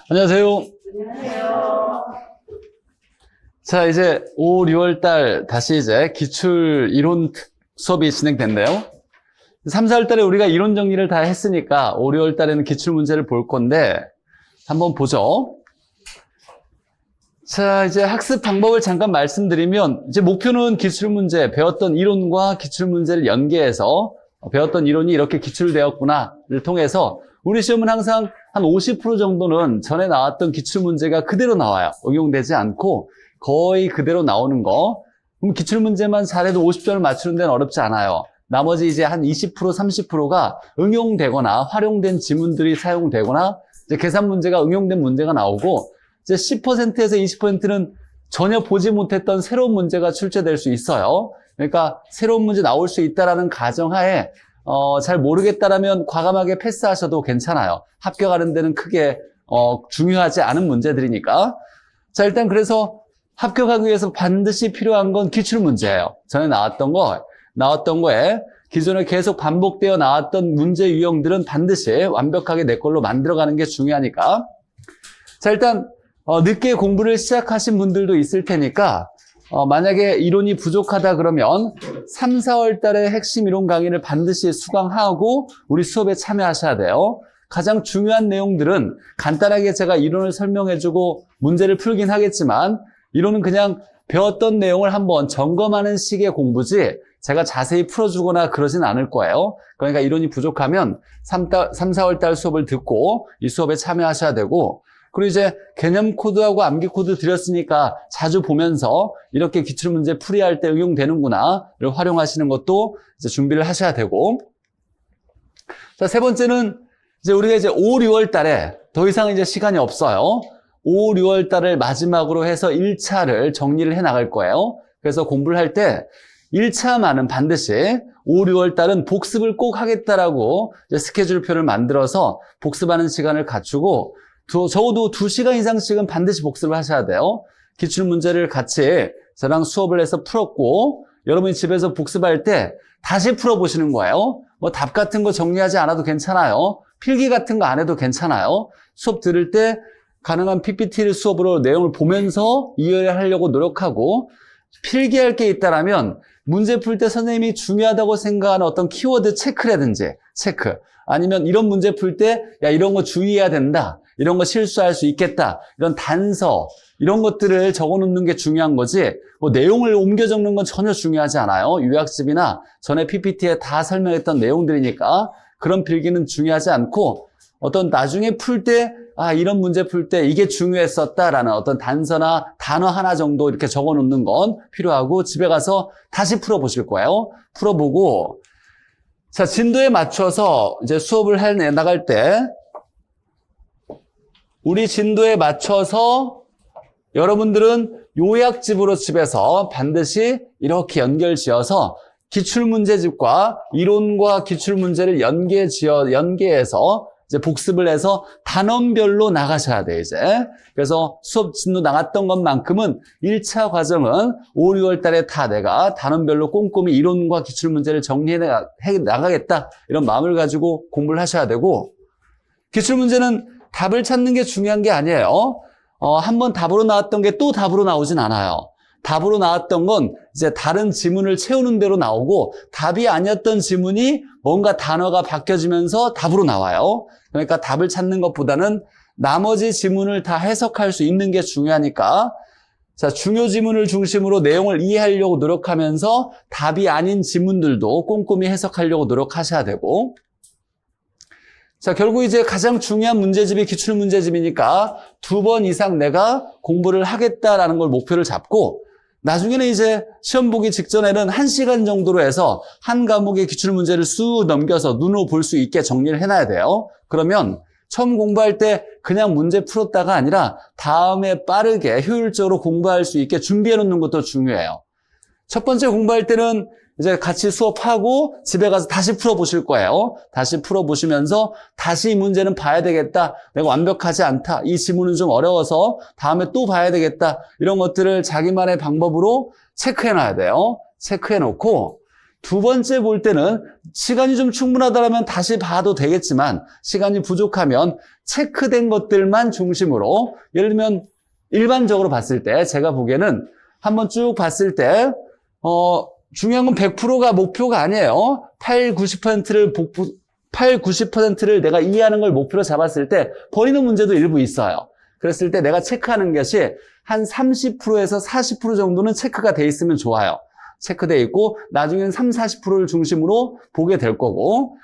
안녕하세요. 안녕하세요. 자, 이제 5, 6월 달 다시 이제 기출 이론 수업이 진행됐네요. 3, 4월 달에 우리가 이론 정리를 다 했으니까 5, 6월 달에는 기출 문제를 볼 건데 한번 보죠. 자, 이제 학습 방법을 잠깐 말씀드리면 이제 목표는 기출 문제, 배웠던 이론과 기출 문제를 연계해서 배웠던 이론이 이렇게 기출되었구나를 통해서 우리 시험은 항상 한 50% 정도는 전에 나왔던 기출 문제가 그대로 나와요. 응용되지 않고 거의 그대로 나오는 거. 그럼 기출 문제만 잘해도 50점을 맞추는 데는 어렵지 않아요. 나머지 이제 한 20%, 30%가 응용되거나 활용된 지문들이 사용되거나 이제 계산 문제가 응용된 문제가 나오고 이제 10%에서 20%는 전혀 보지 못했던 새로운 문제가 출제될 수 있어요. 그러니까 새로운 문제 나올 수 있다라는 가정하에 잘 모르겠다라면 과감하게 패스하셔도 괜찮아요. 합격하는 데는 크게 중요하지 않은 문제들이니까. 자, 일단 그래서 합격하기 위해서 반드시 필요한 건 기출 문제예요. 전에 나왔던 거에 기존에 계속 반복되어 나왔던 문제 유형들은 반드시 완벽하게 내 걸로 만들어가는 게 중요하니까. 자, 일단 늦게 공부를 시작하신 분들도 있을 테니까 만약에 이론이 부족하다 그러면 3, 4월 달에 핵심 이론 강의를 반드시 수강하고 우리 수업에 참여하셔야 돼요. 가장 중요한 내용들은 간단하게 제가 이론을 설명해주고 문제를 풀긴 하겠지만 이론은 그냥 배웠던 내용을 한번 점검하는 식의 공부지 제가 자세히 풀어주거나 그러진 않을 거예요. 그러니까 이론이 부족하면 3, 4월 달 수업을 듣고 이 수업에 참여하셔야 되고 그리고 이제 개념 코드하고 암기 코드 드렸으니까 자주 보면서 이렇게 기출문제 풀이할 때 응용되는구나를 활용하시는 것도 이제 준비를 하셔야 되고. 자, 세 번째는 이제 우리가 이제 5, 6월 달에 더 이상 이제 시간이 없어요. 5, 6월 달을 마지막으로 해서 1차를 정리를 해 나갈 거예요. 그래서 공부를 할 때 1차만은 반드시 5, 6월 달은 복습을 꼭 하겠다라고 이제 스케줄표를 만들어서 복습하는 시간을 갖추고 적어도 2시간 이상씩은 반드시 복습을 하셔야 돼요. 기출문제를 같이 저랑 수업을 해서 풀었고 여러분이 집에서 복습할 때 다시 풀어보시는 거예요. 뭐 답 같은 거 정리하지 않아도 괜찮아요. 필기 같은 거 안 해도 괜찮아요. 수업 들을 때 가능한 PPT를 수업으로 내용을 보면서 이해하려고 노력하고 필기할 게 있다라면 문제 풀 때 선생님이 중요하다고 생각하는 어떤 키워드 체크라든지 아니면 이런 문제 풀 때 야 이런 거 주의해야 된다. 이런 거 실수할 수 있겠다. 이런 단서, 이런 것들을 적어놓는 게 중요한 거지 뭐 내용을 옮겨 적는 건 전혀 중요하지 않아요. 요약집이나 전에 PPT에 다 설명했던 내용들이니까 그런 필기는 중요하지 않고 어떤 나중에 풀 때 이런 문제 풀 때 이게 중요했었다라는 어떤 단서나 단어 하나 정도 이렇게 적어놓는 건 필요하고 집에 가서 다시 풀어보실 거예요. 풀어보고 자, 진도에 맞춰서 이제 수업을 나갈 때 우리 진도에 맞춰서 여러분들은 요약집으로 집에서 반드시 이렇게 연결지어서 기출문제집과 이론과 기출문제를 연계해서 이제 복습을 해서 단원별로 나가셔야 돼, 이제. 그래서 수업 진도 나갔던 것만큼은 1차 과정은 5, 6월 달에 다 내가 단원별로 꼼꼼히 이론과 기출문제를 정리해 나가겠다. 이런 마음을 가지고 공부를 하셔야 되고, 기출문제는 답을 찾는 게 중요한 게 아니에요. 한번 답으로 나왔던 게 또 답으로 나오진 않아요. 답으로 나왔던 건 이제 다른 지문을 채우는 대로 나오고 답이 아니었던 지문이 뭔가 단어가 바뀌어지면서 답으로 나와요. 그러니까 답을 찾는 것보다는 나머지 지문을 다 해석할 수 있는 게 중요하니까 자, 중요 지문을 중심으로 내용을 이해하려고 노력하면서 답이 아닌 지문들도 꼼꼼히 해석하려고 노력하셔야 되고 자, 결국 이제 가장 중요한 문제집이 기출문제집이니까 2번 이상 내가 공부를 하겠다라는 걸 목표를 잡고 나중에는 이제 시험 보기 직전에는 1시간 정도로 해서 한 과목의 기출문제를 쑥 넘겨서 눈으로 볼 수 있게 정리를 해놔야 돼요. 그러면 처음 공부할 때 그냥 문제 풀었다가 아니라 다음에 빠르게 효율적으로 공부할 수 있게 준비해 놓는 것도 중요해요. 첫 번째 공부할 때는 이제 같이 수업하고 집에 가서 다시 풀어보실 거예요. 다시 풀어보시면서 다시 이 문제는 봐야 되겠다. 내가 완벽하지 않다. 이 지문은 좀 어려워서 다음에 또 봐야 되겠다. 이런 것들을 자기만의 방법으로 체크해놔야 돼요. 체크해놓고 두 번째 볼 때는 시간이 좀 충분하다면 다시 봐도 되겠지만 시간이 부족하면 체크된 것들만 중심으로 예를 들면 일반적으로 봤을 때 제가 보기에는 한번 쭉 봤을 때 중요한 건 100%가 목표가 아니에요. 90%를 내가 이해하는 걸 목표로 잡았을 때 버리는 문제도 일부 있어요. 그랬을 때 내가 체크하는 것이 한 30%에서 40% 정도는 체크가 돼 있으면 좋아요. 체크돼 있고 나중에는 40%를 중심으로 보게 될 거고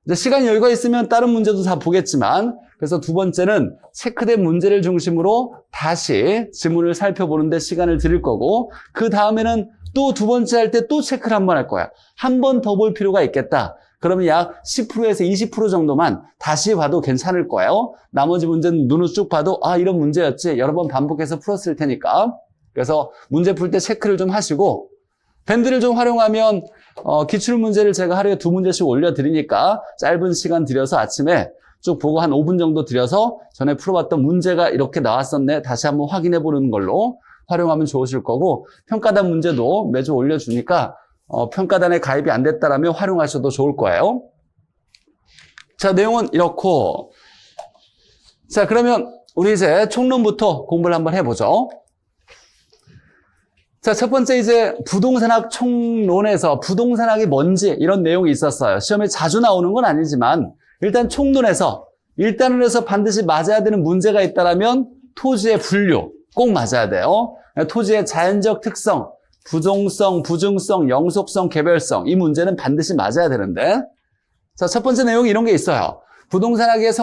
이제 시간 여유가 있으면 다른 문제도 다 보겠지만 그래서 두 번째는 체크된 문제를 중심으로 다시 지문을 살펴보는데 시간을 들일 거고 그 다음에는 또 두 번째 할 때 또 체크를 한 번 할 거야. 한 번 더 볼 필요가 있겠다. 그러면 약 10%에서 20% 정도만 다시 봐도 괜찮을 거예요. 나머지 문제는 눈으로 쭉 봐도 이런 문제였지. 여러 번 반복해서 풀었을 테니까. 그래서 문제 풀 때 체크를 좀 하시고 밴드를 좀 활용하면 기출문제를 제가 하루에 2문제씩 올려드리니까 짧은 시간 들여서 아침에 쭉 보고 한 5분 정도 들여서 전에 풀어봤던 문제가 이렇게 나왔었네. 다시 한번 확인해보는 걸로 활용하면 좋으실 거고 평가단 문제도 매주 올려주니까 평가단에 가입이 안 됐다라면 활용하셔도 좋을 거예요. 자, 내용은 이렇고 자, 그러면 우리 이제 총론부터 공부를 한번 해보죠. 자, 첫 번째 이제 부동산학 총론에서 부동산학이 뭔지 이런 내용이 있었어요. 시험에 자주 나오는 건 아니지만 일단 총론에서 1단원에서 반드시 맞아야 되는 문제가 있다면 토지의 분류 꼭 맞아야 돼요. 토지의 자연적 특성, 부동성, 부증성, 영속성, 개별성 이 문제는 반드시 맞아야 되는데 자, 첫 번째 내용이 이런 게 있어요. 부동산학의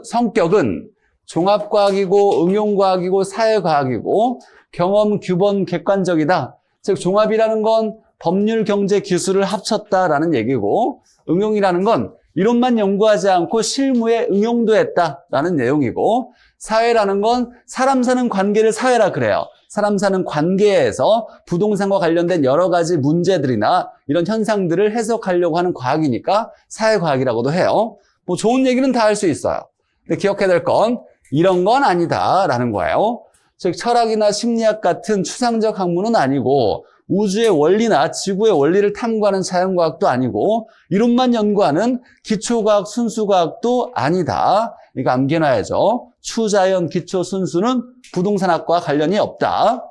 성격은 종합과학이고 응용과학이고 사회과학이고 경험, 규범, 객관적이다. 즉 종합이라는 건 법률, 경제, 기술을 합쳤다라는 얘기고 응용이라는 건 이론만 연구하지 않고 실무에 응용도 했다라는 내용이고 사회라는 건 사람 사는 관계를 사회라 그래요. 사람 사는 관계에서 부동산과 관련된 여러 가지 문제들이나 이런 현상들을 해석하려고 하는 과학이니까 사회과학이라고도 해요. 뭐 좋은 얘기는 다 할 수 있어요. 근데 기억해야 될 건 이런 건 아니다라는 거예요. 즉 철학이나 심리학 같은 추상적 학문은 아니고 우주의 원리나 지구의 원리를 탐구하는 자연과학도 아니고 이론만 연구하는 기초과학, 순수과학도 아니다. 이거 암기해놔야죠. 추자연, 기초, 순수는 부동산학과 관련이 없다.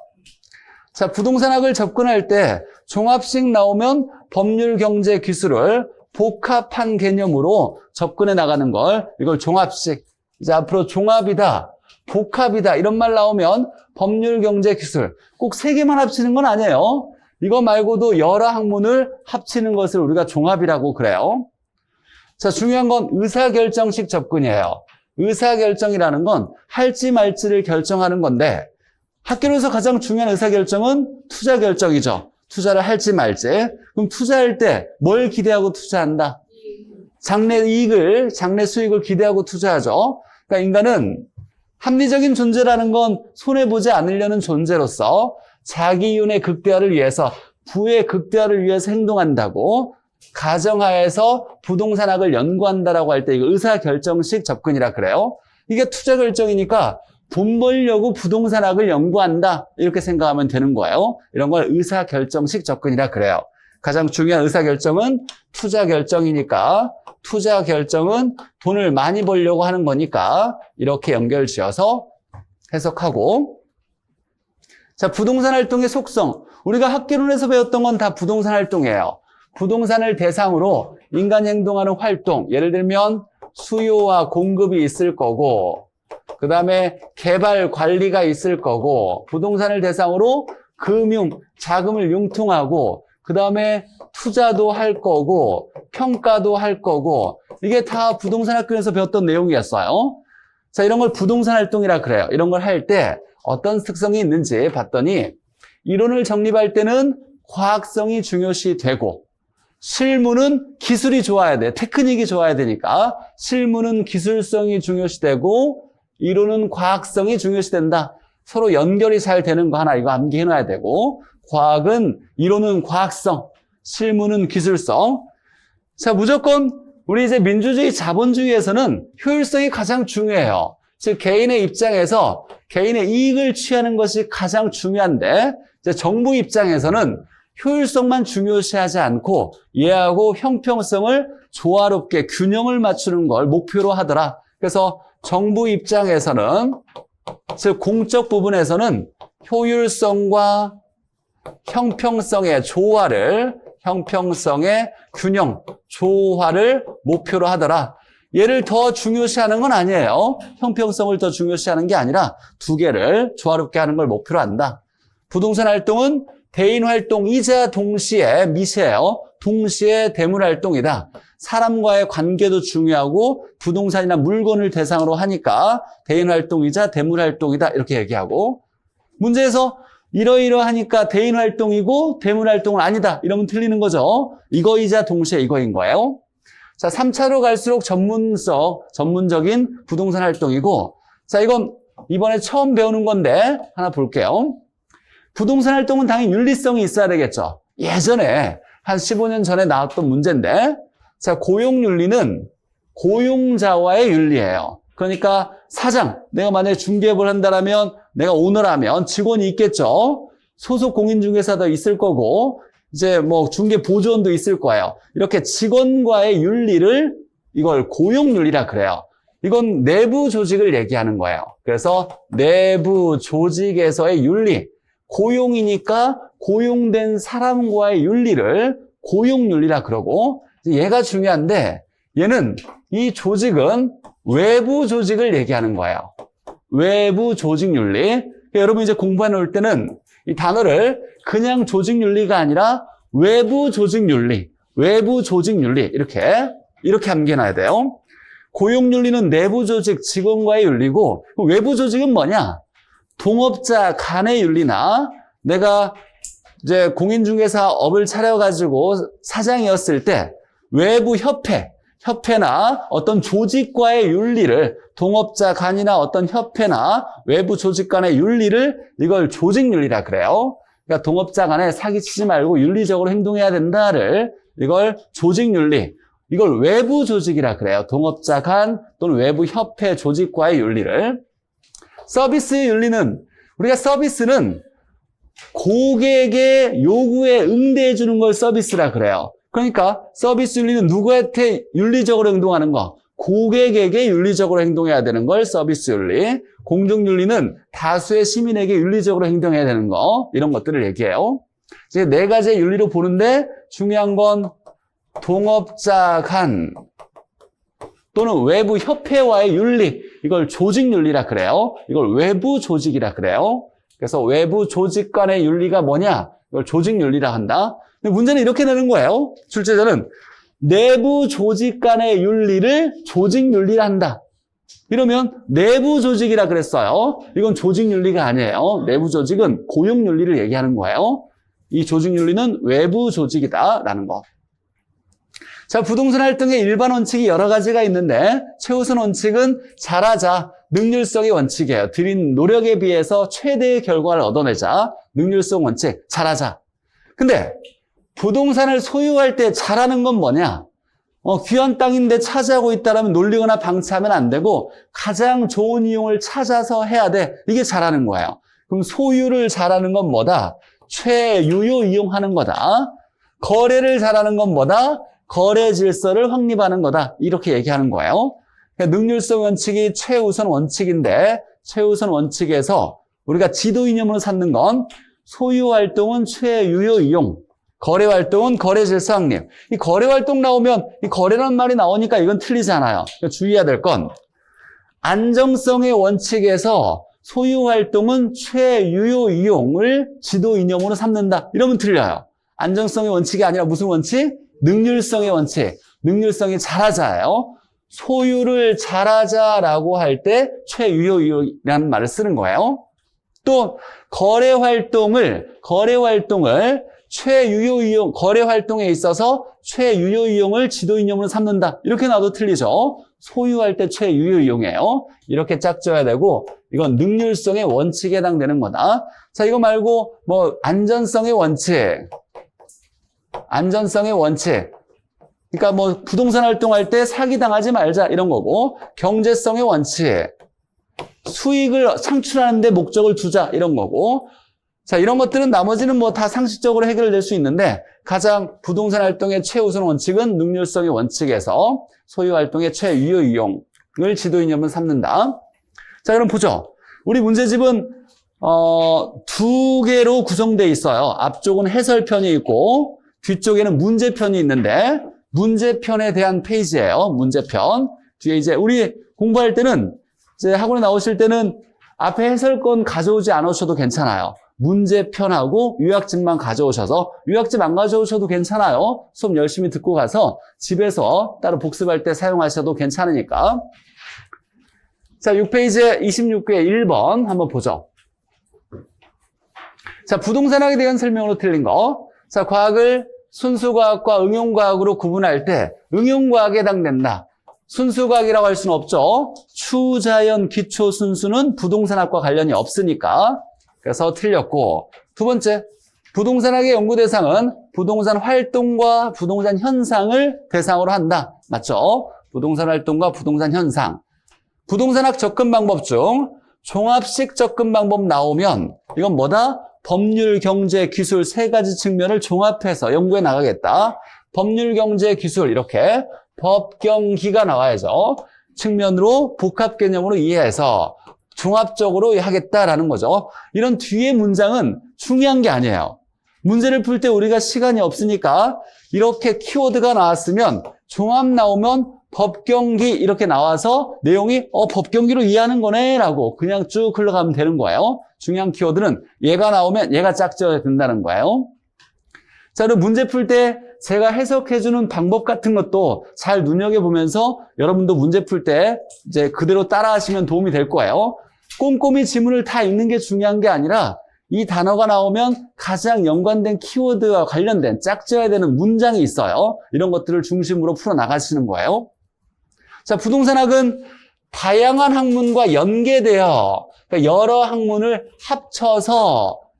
자, 부동산학을 접근할 때 종합식 나오면 법률, 경제, 기술을 복합한 개념으로 접근해 나가는 걸 이걸 종합식. 이제 앞으로 종합이다. 복합이다 이런 말 나오면 법률, 경제, 기술 꼭 세 개만 합치는 건 아니에요. 이거 말고도 여러 학문을 합치는 것을 우리가 종합이라고 그래요. 자, 중요한 건 의사결정식 접근이에요. 의사결정이라는 건 할지 말지를 결정하는 건데 학교에서 가장 중요한 의사결정은 투자결정이죠. 투자를 할지 말지. 그럼 투자할 때 뭘 기대하고 투자한다? 장래 이익을, 장래 수익을 기대하고 투자하죠. 그러니까 인간은 합리적인 존재라는 건 손해보지 않으려는 존재로서 자기 이윤의 극대화를 위해서 부의 극대화를 위해서 행동한다고 가정하에서 부동산학을 연구한다라고 할 때 이거 의사결정식 접근이라 그래요. 이게 투자결정이니까 돈 벌려고 부동산학을 연구한다 이렇게 생각하면 되는 거예요. 이런 걸 의사결정식 접근이라 그래요. 가장 중요한 의사결정은 투자결정이니까 투자결정은 돈을 많이 벌려고 하는 거니까 이렇게 연결지어서 해석하고 자, 부동산 활동의 속성 우리가 학개론에서 배웠던 건 다 부동산 활동이에요. 부동산을 대상으로 인간이 행동하는 활동 예를 들면 수요와 공급이 있을 거고 그 다음에 개발 관리가 있을 거고 부동산을 대상으로 금융, 자금을 융통하고 그 다음에 투자도 할 거고 평가도 할 거고 이게 다 부동산 학교에서 배웠던 내용이었어요. 자, 이런 걸 부동산 활동이라 그래요. 이런 걸 할 때 어떤 특성이 있는지 봤더니 이론을 정립할 때는 과학성이 중요시 되고 실무는 기술이 좋아야 돼. 테크닉이 좋아야 되니까 실무는 기술성이 중요시 되고 이론은 과학성이 중요시 된다. 서로 연결이 잘 되는 거 하나 이거 암기해 놔야 되고 과학은 이론은 과학성, 실무는 기술성. 자, 무조건 우리 이제 민주주의 자본주의에서는 효율성이 가장 중요해요. 즉 개인의 입장에서 개인의 이익을 취하는 것이 가장 중요한데 이제 정부 입장에서는 효율성만 중요시하지 않고 얘하고 형평성을 조화롭게 균형을 맞추는 걸 목표로 하더라. 그래서 정부 입장에서는, 즉 공적 부분에서는 효율성과 형평성의 균형, 조화를 목표로 하더라. 얘를 더 중요시하는 건 아니에요. 형평성을 더 중요시하는 게 아니라 두 개를 조화롭게 하는 걸 목표로 한다. 부동산 활동은 대인 활동이자 동시에 미세해요. 동시에 대물 활동이다. 사람과의 관계도 중요하고 부동산이나 물건을 대상으로 하니까 대인 활동이자 대물 활동이다. 이렇게 얘기하고, 문제에서 이러이러하니까 대인 활동이고 대물 활동은 아니다. 이러면 틀리는 거죠. 이거이자 동시에 이거인 거예요. 자, 3차로 갈수록 전문적인 부동산 활동이고, 자, 이건 이번에 처음 배우는 건데 하나 볼게요. 부동산 활동은 당연히 윤리성이 있어야 되겠죠. 예전에 한 15년 전에 나왔던 문제인데, 자, 고용윤리는 고용자와의 윤리예요. 그러니까 사장, 내가 만약에 중개업을 한다면, 내가 오너라면 직원이 있겠죠. 소속 공인중개사도 있을 거고, 이제 뭐 중개 보조원도 있을 거예요. 이렇게 직원과의 윤리를, 이걸 고용윤리라 그래요. 이건 내부 조직을 얘기하는 거예요. 그래서 내부 조직에서의 윤리, 고용이니까 고용된 사람과의 윤리를 고용윤리라 그러고, 얘가 중요한데, 얘는, 이 조직은 외부 조직을 얘기하는 거예요. 외부 조직윤리. 여러분 이제 공부해 놓을 때는 이 단어를 그냥 조직윤리가 아니라 외부 조직윤리, 이렇게 암기해놔야 돼요. 고용윤리는 내부 조직, 직원과의 윤리고, 외부 조직은 뭐냐? 동업자 간의 윤리나, 내가 이제 공인중개사 업을 차려가지고 사장이었을 때 외부 협회나 어떤 조직 과의 윤리를, 동업자 간이나 어떤 협회나 외부 조직 간의 윤리를, 이걸 조직윤리라 그래요. 그러니까 동업자 간에 사기치지 말고 윤리적으로 행동해야 된다를, 이걸 조직윤리, 이걸 외부 조직이라 그래요. 동업자 간 또는 외부 협회 조직과의 윤리를. 서비스 윤리는, 우리가 서비스는 고객의 요구에 응대해 주는 걸 서비스라 그래요. 그러니까 서비스 윤리는 누구한테 윤리적으로 행동하는 거, 고객에게 윤리적으로 행동해야 되는 걸 서비스 윤리. 공정 윤리는 다수의 시민에게 윤리적으로 행동해야 되는 거, 이런 것들을 얘기해요. 이제 네 가지의 윤리로 보는데, 중요한 건 동업자 간 또는 외부 협회와의 윤리, 이걸 조직윤리라 그래요. 이걸 외부 조직이라 그래요. 그래서 외부 조직 간의 윤리가 뭐냐? 이걸 조직윤리라 한다. 근데 문제는 이렇게 되는 거예요. 출제자는 내부 조직 간의 윤리를 조직윤리라 한다. 이러면 내부 조직이라 그랬어요. 이건 조직윤리가 아니에요. 내부 조직은 고용윤리를 얘기하는 거예요. 이 조직윤리는 외부 조직이다라는 거. 자, 부동산 활동의 일반 원칙이 여러 가지가 있는데, 최우선 원칙은 잘하자, 능률성의 원칙이에요. 들인 노력에 비해서 최대의 결과를 얻어내자. 능률성 원칙, 잘하자. 근데 부동산을 소유할 때 잘하는 건 뭐냐? 귀한 땅인데 차지하고 있다면 놀리거나 방치하면 안 되고, 가장 좋은 이용을 찾아서 해야 돼. 이게 잘하는 거예요. 그럼 소유를 잘하는 건 뭐다? 최유효 이용하는 거다. 거래를 잘하는 건 뭐다? 거래 질서를 확립하는 거다. 이렇게 얘기하는 거예요. 그러니까 능률성 원칙이 최우선 원칙인데, 최우선 원칙에서 우리가 지도 이념으로 삼는 건 소유 활동은 최유효 이용, 거래 활동은 거래 질서 확립. 이 거래 활동 나오면, 이 거래라는 말이 나오니까 이건 틀리잖아요. 그러니까 주의해야 될 건, 안정성의 원칙에서 소유 활동은 최유효 이용을 지도 이념으로 삼는다. 이러면 틀려요. 안정성의 원칙이 아니라 무슨 원칙? 능률성의 원칙. 능률성이 잘하자예요. 소유를 잘하자라고 할 때 최유효 이용이라는 말을 쓰는 거예요. 또 거래 활동을 최유효 이용, 거래 활동에 있어서 최유효 이용을 지도 이념으로 삼는다. 이렇게 나도 틀리죠. 소유할 때 최유효 이용이에요. 이렇게 짝져야 되고, 이건 능률성의 원칙에 해당되는 거다. 자, 이거 말고 뭐 안전성의 원칙. 그러니까 뭐 부동산 활동할 때 사기당하지 말자 이런 거고, 경제성의 원칙. 수익을 창출하는 데 목적을 두자 이런 거고, 자, 이런 것들은 나머지는 뭐 다 상식적으로 해결될 수 있는데 가장 부동산 활동의 최우선 원칙은 능률성의 원칙에서 소유 활동의 최유효 이용을 지도 이념은 삼는다. 자, 그럼 보죠. 우리 문제집은 두 개로 구성되어 있어요. 앞쪽은 해설편이 있고 뒤쪽에는 문제편이 있는데 문제편에 대한 페이지예요. 문제편. 뒤에 이제 우리 공부할 때는 이제 학원에 나오실 때는 앞에 해설권 가져오지 않으셔도 괜찮아요. 문제편하고 요약집만 가져오셔서 요약집 안 가져오셔도 괜찮아요. 수업 열심히 듣고 가서 집에서 따로 복습할 때 사용하셔도 괜찮으니까. 자, 6페이지 26회 1번 한번 보죠. 자, 부동산학에 대한 설명으로 틀린 거. 자, 과학을 순수과학과 응용과학으로 구분할 때 응용과학에 해당된다. 순수과학이라고 할 수는 없죠. 추자연 기초순수는 부동산학과 관련이 없으니까. 그래서 틀렸고, 두 번째, 부동산학의 연구 대상은 부동산 활동과 부동산 현상을 대상으로 한다. 맞죠? 부동산 활동과 부동산 현상. 부동산학 접근 방법 중 종합식 접근 방법 나오면 이건 뭐다? 법률, 경제, 기술 세 가지 측면을 종합해서 연구해 나가겠다. 법률, 경제, 기술 이렇게 법경기가 나와야죠. 측면으로 복합 개념으로 이해해서 종합적으로 하겠다라는 거죠. 이런 뒤에 문장은 중요한 게 아니에요. 문제를 풀 때 우리가 시간이 없으니까 이렇게 키워드가 나왔으면 종합 나오면 법경기 이렇게 나와서 내용이 법경기로 이해하는 거네 라고 그냥 쭉 흘러가면 되는 거예요. 중요한 키워드는 얘가 나오면 얘가 짝져야 된다는 거예요. 자, 그럼 문제 풀 때 제가 해석해주는 방법 같은 것도 잘 눈여겨보면서 여러분도 문제 풀 때 이제 그대로 따라하시면 도움이 될 거예요. 꼼꼼히 지문을 다 읽는 게 중요한 게 아니라 이 단어가 나오면 가장 연관된 키워드와 관련된 짝져야 되는 문장이 있어요. 이런 것들을 중심으로 풀어나가시는 거예요. 자, 부동산학은 다양한 학문과 연계되어 그러니까 여러 학문을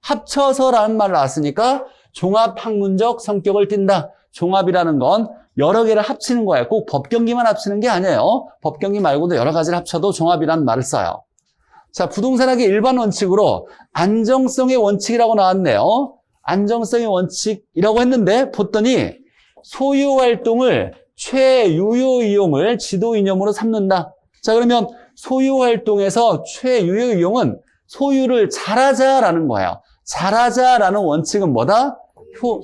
합쳐서라는 말을 나왔으니까 종합학문적 성격을 띈다. 종합이라는 건 여러 개를 합치는 거예요. 꼭 법경기만 합치는 게 아니에요. 법경기 말고도 여러 가지를 합쳐도 종합이라는 말을 써요. 자, 부동산학의 일반 원칙으로 안정성의 원칙이라고 나왔네요. 안정성의 원칙이라고 했는데 봤더니 소유 활동을 최유효 이용을 지도 이념으로 삼는다. 자, 그러면 소유 활동에서 최유효 이용은 소유를 잘하자라는 거예요. 잘하자라는 원칙은 뭐다?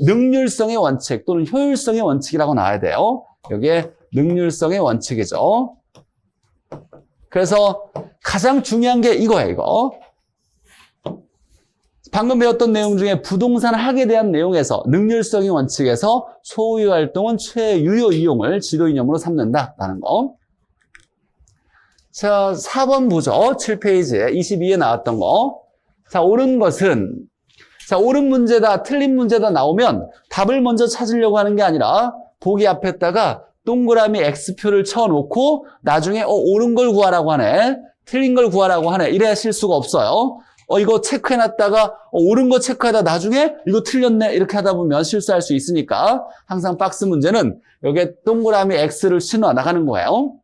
능률성의 원칙 또는 효율성의 원칙이라고 나와야 돼요. 여기에 능률성의 원칙이죠. 그래서 가장 중요한 게 이거예요, 이거. 방금 배웠던 내용 중에 부동산 학에 대한 내용에서 능률성의 원칙에서 소유 활동은 최유효 이용을 지도 이념으로 삼는다라는 거. 자, 4번 보죠. 7페이지에 22에 나왔던 거. 자, 옳은 것은 자, 옳은 문제다, 틀린 문제다 나오면 답을 먼저 찾으려고 하는 게 아니라 보기 앞에다가 동그라미 X표를 쳐놓고 나중에 옳은 걸 구하라고 하네, 틀린 걸 구하라고 하네 이래야 실수가 없어요. 이거 체크해놨다가 옳은 거 체크하다 나중에 이거 틀렸네 이렇게 하다 보면 실수할 수 있으니까 항상 박스 문제는 여기에 동그라미 X를 신어 나가는 거예요.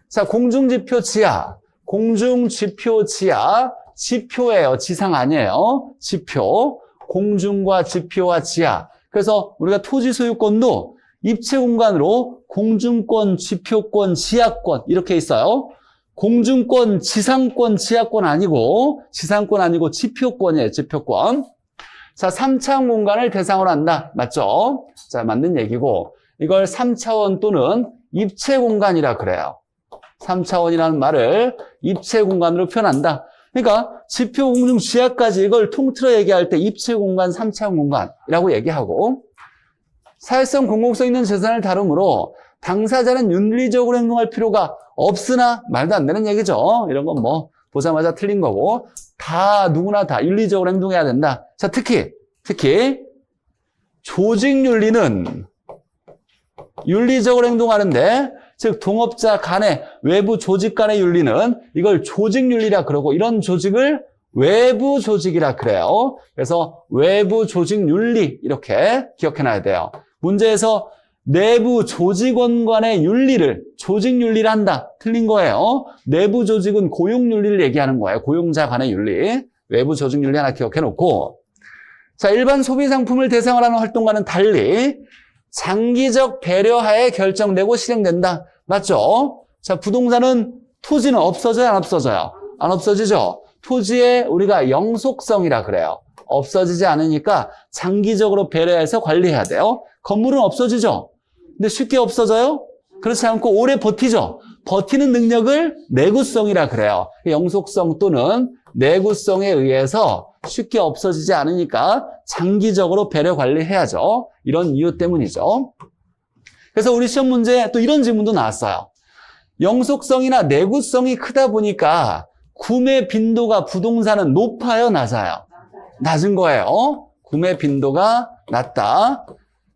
자, 공중지표 지하, 공중지표 지하 지표예요. 지상 아니에요. 지표. 공중과 지표와 지하. 그래서 우리가 토지 소유권도 입체 공간으로 공중권, 지표권, 지하권 이렇게 있어요. 공중권, 지상권, 지하권 아니고 지표권이에요. 지표권. 자, 3차원 공간을 대상으로 한다. 맞죠? 자, 맞는 얘기고 이걸 3차원 또는 입체 공간이라 그래요. 3차원이라는 말을 입체 공간으로 표현한다. 그러니까 지표, 공중, 지하까지 이걸 통틀어 얘기할 때 입체 공간, 3차원 공간이라고 얘기하고 사회성, 공공성 있는 재산을 다루므로 당사자는 윤리적으로 행동할 필요가 없으나 말도 안 되는 얘기죠. 이런 건 뭐 보자마자 틀린 거고 다 누구나 다 윤리적으로 행동해야 된다. 자, 특히 조직윤리는 윤리적으로 행동하는데 즉 동업자 간의 외부 조직 간의 윤리는 이걸 조직윤리라 그러고 이런 조직을 외부 조직이라 그래요. 그래서 외부 조직윤리 이렇게 기억해놔야 돼요. 문제에서 내부 조직원 간의 윤리를 조직윤리를 한다. 틀린 거예요. 내부 조직은 고용윤리를 얘기하는 거예요. 고용자 간의 윤리. 외부 조직윤리 하나 기억해놓고 자, 일반 소비 상품을 대상으로 하는 활동과는 달리 장기적 배려하에 결정되고 실행된다. 맞죠? 자, 부동산은 토지는 없어져요, 안 없어져요? 안 없어지죠? 토지에 우리가 영속성이라 그래요. 없어지지 않으니까 장기적으로 배려해서 관리해야 돼요. 건물은 없어지죠? 근데 쉽게 없어져요? 그렇지 않고 오래 버티죠? 버티는 능력을 내구성이라 그래요. 영속성 또는 내구성에 의해서 쉽게 없어지지 않으니까 장기적으로 배려 관리해야죠. 이런 이유 때문이죠. 그래서 우리 시험 문제에 또 이런 질문도 나왔어요. 영속성이나 내구성이 크다 보니까 구매 빈도가 부동산은 높아요, 낮아요? 낮은 거예요. 구매 빈도가 낮다.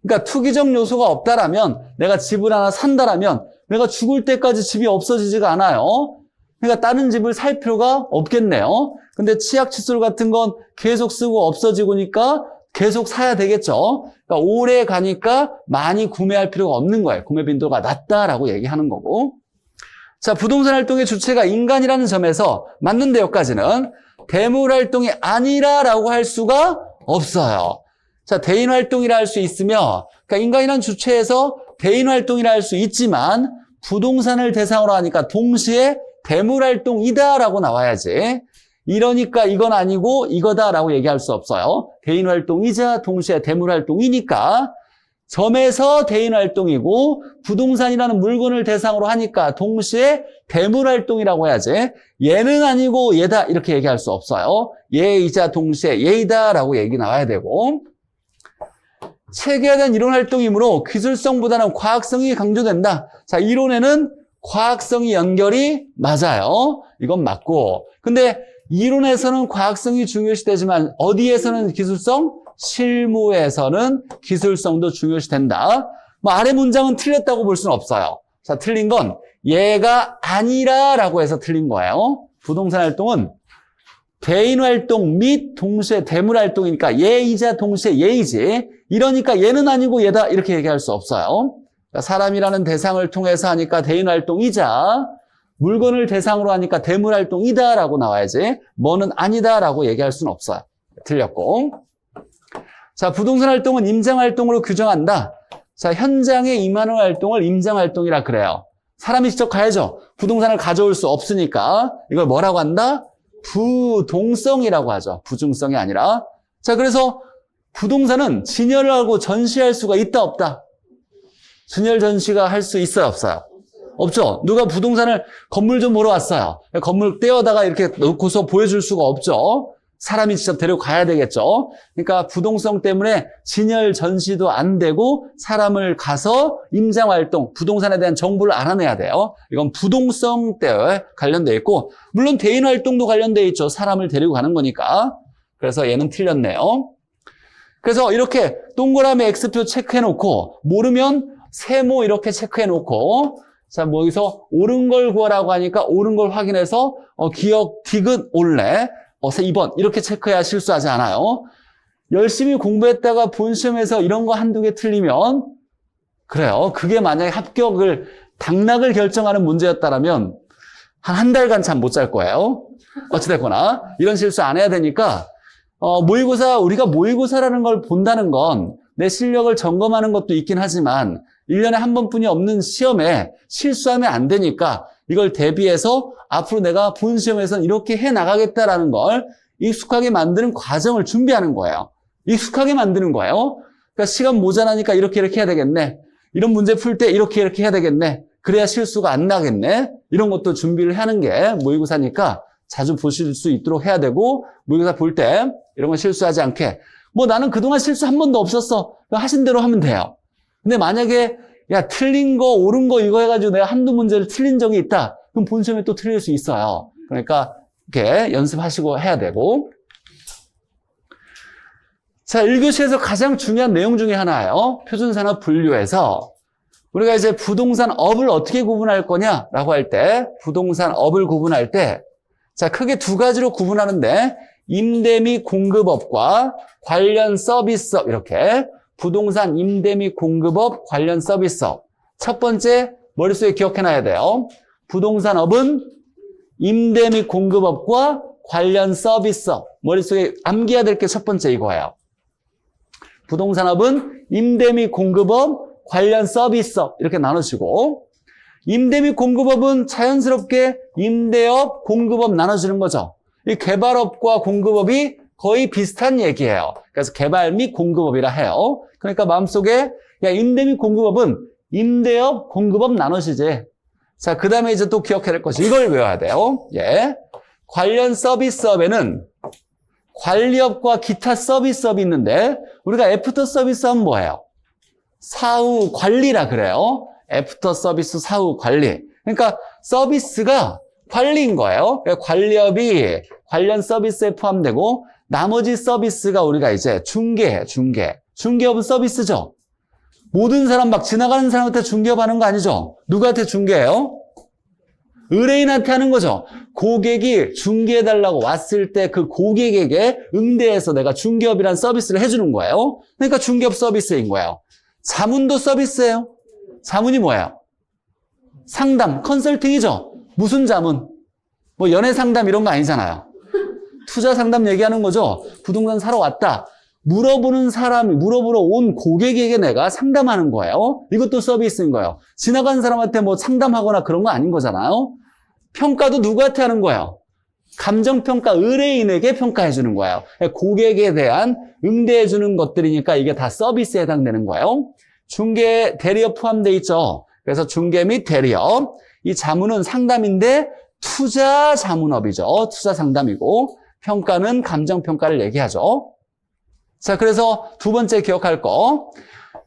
그러니까 투기적 요소가 없다라면, 내가 집을 하나 산다라면 내가 죽을 때까지 집이 없어지지가 않아요. 그러니까 다른 집을 살 필요가 없겠네요. 근데 치약 칫솔 같은 건 계속 쓰고 없어지고니까 계속 사야 되겠죠. 그러니까 오래 가니까 많이 구매할 필요가 없는 거예요. 구매 빈도가 낮다라고 얘기하는 거고. 자, 부동산 활동의 주체가 인간이라는 점에서 맞는데 여기까지는 대물 활동이 아니라라고 할 수가 없어요. 자, 대인 활동이라 할 수 있으며, 그러니까 인간이라는 주체에서 대인 활동이라 할 수 있지만 부동산을 대상으로 하니까 동시에 대물 활동이다라고 나와야지. 이러니까 이건 아니고 이거다라고 얘기할 수 없어요. 대인 활동이자 동시에 대물 활동이니까 점에서 대인 활동이고 부동산이라는 물건을 대상으로 하니까 동시에 대물 활동이라고 해야지. 얘는 아니고 얘다 이렇게 얘기할 수 없어요. 얘이자 동시에 얘이다라고 얘기 나와야 되고. 체계화된 이론 활동이므로 기술성보다는 과학성이 강조된다. 자, 이론에는 과학성이 연결이 맞아요. 이건 맞고. 근데 이론에서는 과학성이 중요시되지만 어디에서는 기술성? 실무에서는 기술성도 중요시된다. 뭐 아래 문장은 틀렸다고 볼 수는 없어요. 자, 틀린 건 얘가 아니라라고 해서 틀린 거예요. 부동산 활동은 대인 활동 및 동시에 대물 활동이니까 얘이자 동시에 얘이지. 이러니까 얘는 아니고 얘다 이렇게 얘기할 수 없어요. 그러니까 사람이라는 대상을 통해서 하니까 대인 활동이자 물건을 대상으로 하니까 대물 활동이다라고 나와야지. 뭐는 아니다라고 얘기할 수는 없어요. 틀렸고. 자, 부동산 활동은 임장 활동으로 규정한다. 자, 현장에 임하는 활동을 임장 활동이라 그래요. 사람이 직접 가야죠. 부동산을 가져올 수 없으니까 이걸 뭐라고 한다? 부동성이라고 하죠. 부중성이 아니라. 자, 그래서 부동산은 진열을 하고 전시할 수가 있다, 없다? 진열 전시가 할 수 있어요, 없어요? 없죠. 누가 부동산을 건물 좀 보러 왔어요. 건물 떼어다가 이렇게 놓고서 보여줄 수가 없죠. 사람이 직접 데려가야 되겠죠. 그러니까 부동성 때문에 진열 전시도 안 되고 사람을 가서 임장활동, 부동산에 대한 정보를 알아내야 돼요. 이건 부동성 때문에 관련되어 있고 물론 대인활동도 관련되어 있죠. 사람을 데리고 가는 거니까. 그래서 얘는 틀렸네요. 그래서 이렇게 동그라미 X표 체크해놓고 모르면 세모 이렇게 체크해놓고 자, 뭐 여기서 옳은 걸 구하라고 하니까 옳은 걸 확인해서 기억, 디귿, 올래 2번 이렇게 체크해야 실수하지 않아요. 열심히 공부했다가 본 시험에서 이런 거 한두 개 틀리면 그래요. 그게 만약에 합격을 당락을 결정하는 문제였다라면 한 달간 잠 못 잘 거예요. 어찌됐거나 이런 실수 안 해야 되니까 모의고사 우리가 모의고사라는 걸 본다는 건 내 실력을 점검하는 것도 있긴 하지만 1년에 한 번뿐이 없는 시험에 실수하면 안 되니까 이걸 대비해서 앞으로 내가 본 시험에서는 이렇게 해나가겠다라는 걸 익숙하게 만드는 과정을 준비하는 거예요. 익숙하게 만드는 거예요. 그러니까 시간 모자라니까 이렇게 해야 되겠네. 이런 문제 풀 때 이렇게 해야 되겠네. 그래야 실수가 안 나겠네. 이런 것도 준비를 하는 게 모의고사니까 자주 보실 수 있도록 해야 되고 모의고사 볼 때 이런 건 실수하지 않게 뭐 나는 그동안 실수 한 번도 없었어. 하신 대로 하면 돼요. 근데 만약에 야 틀린 거 옳은 거 이거 해가지고 내가 한두 문제를 틀린 적이 있다. 그럼 본 시험에 또 틀릴 수 있어요. 그러니까 이렇게 연습하시고 해야 되고. 자, 1교시에서 가장 중요한 내용 중에 하나예요. 표준산업 분류에서 우리가 이제 부동산업을 어떻게 구분할 거냐라고 할 때 부동산업을 구분할 때 자, 크게 두 가지로 구분하는데 임대 및 공급업과 관련 서비스업 이렇게 부동산 임대 및 공급업 관련 서비스업. 첫 번째 머릿속에 기억해놔야 돼요. 부동산업은 임대 및 공급업과 관련 서비스업. 머릿속에 암기해야 될 게 첫 번째 이거예요. 부동산업은 임대 및 공급업, 관련 서비스업 이렇게 나눠지고 임대 및 공급업은 자연스럽게 임대업, 공급업 나눠지는 거죠. 이 개발업과 공급업이 거의 비슷한 얘기예요. 그래서 개발 및 공급업이라 해요. 그러니까 마음속에 야 임대 및 공급업은 임대업, 공급업 나눠지지. 자, 그 다음에 이제 또 기억해야 될 것이 이걸 외워야 돼요. 예. 관련 서비스업에는 관리업과 기타 서비스업이 있는데 우리가 애프터 서비스업은 뭐예요? 사후 관리라 그래요. 애프터 서비스 사후 관리. 그러니까 서비스가 관리인 거예요. 관리업이 관련 서비스에 포함되고 나머지 서비스가 우리가 이제 중개해, 중개. 중개업은 서비스죠. 모든 사람 막 지나가는 사람한테 중개업 하는 거 아니죠? 누구한테 중개해요? 의뢰인한테 하는 거죠. 고객이 중개해달라고 왔을 때 그 고객에게 응대해서 내가 중개업이라는 서비스를 해주는 거예요. 그러니까 중개업 서비스인 거예요. 자문도 서비스예요. 자문이 뭐예요? 상담, 컨설팅이죠. 무슨 자문? 뭐 연애 상담 이런 거 아니잖아요. 투자 상담 얘기하는 거죠. 부동산 사러 왔다. 물어보는 사람이, 물어보러 온 고객에게 내가 상담하는 거예요. 이것도 서비스인 거예요. 지나가는 사람한테 뭐 상담하거나 그런 거 아닌 거잖아요. 평가도 누구한테 하는 거예요? 감정평가 의뢰인에게 평가해 주는 거예요. 고객에 대한 응대해 주는 것들이니까 이게 다 서비스에 해당되는 거예요. 중개, 대리업 포함되어 있죠. 그래서 중개 및 대리업. 이 자문은 상담인데 투자 자문업이죠. 투자 상담이고 평가는 감정평가를 얘기하죠. 자, 그래서 두 번째 기억할 거.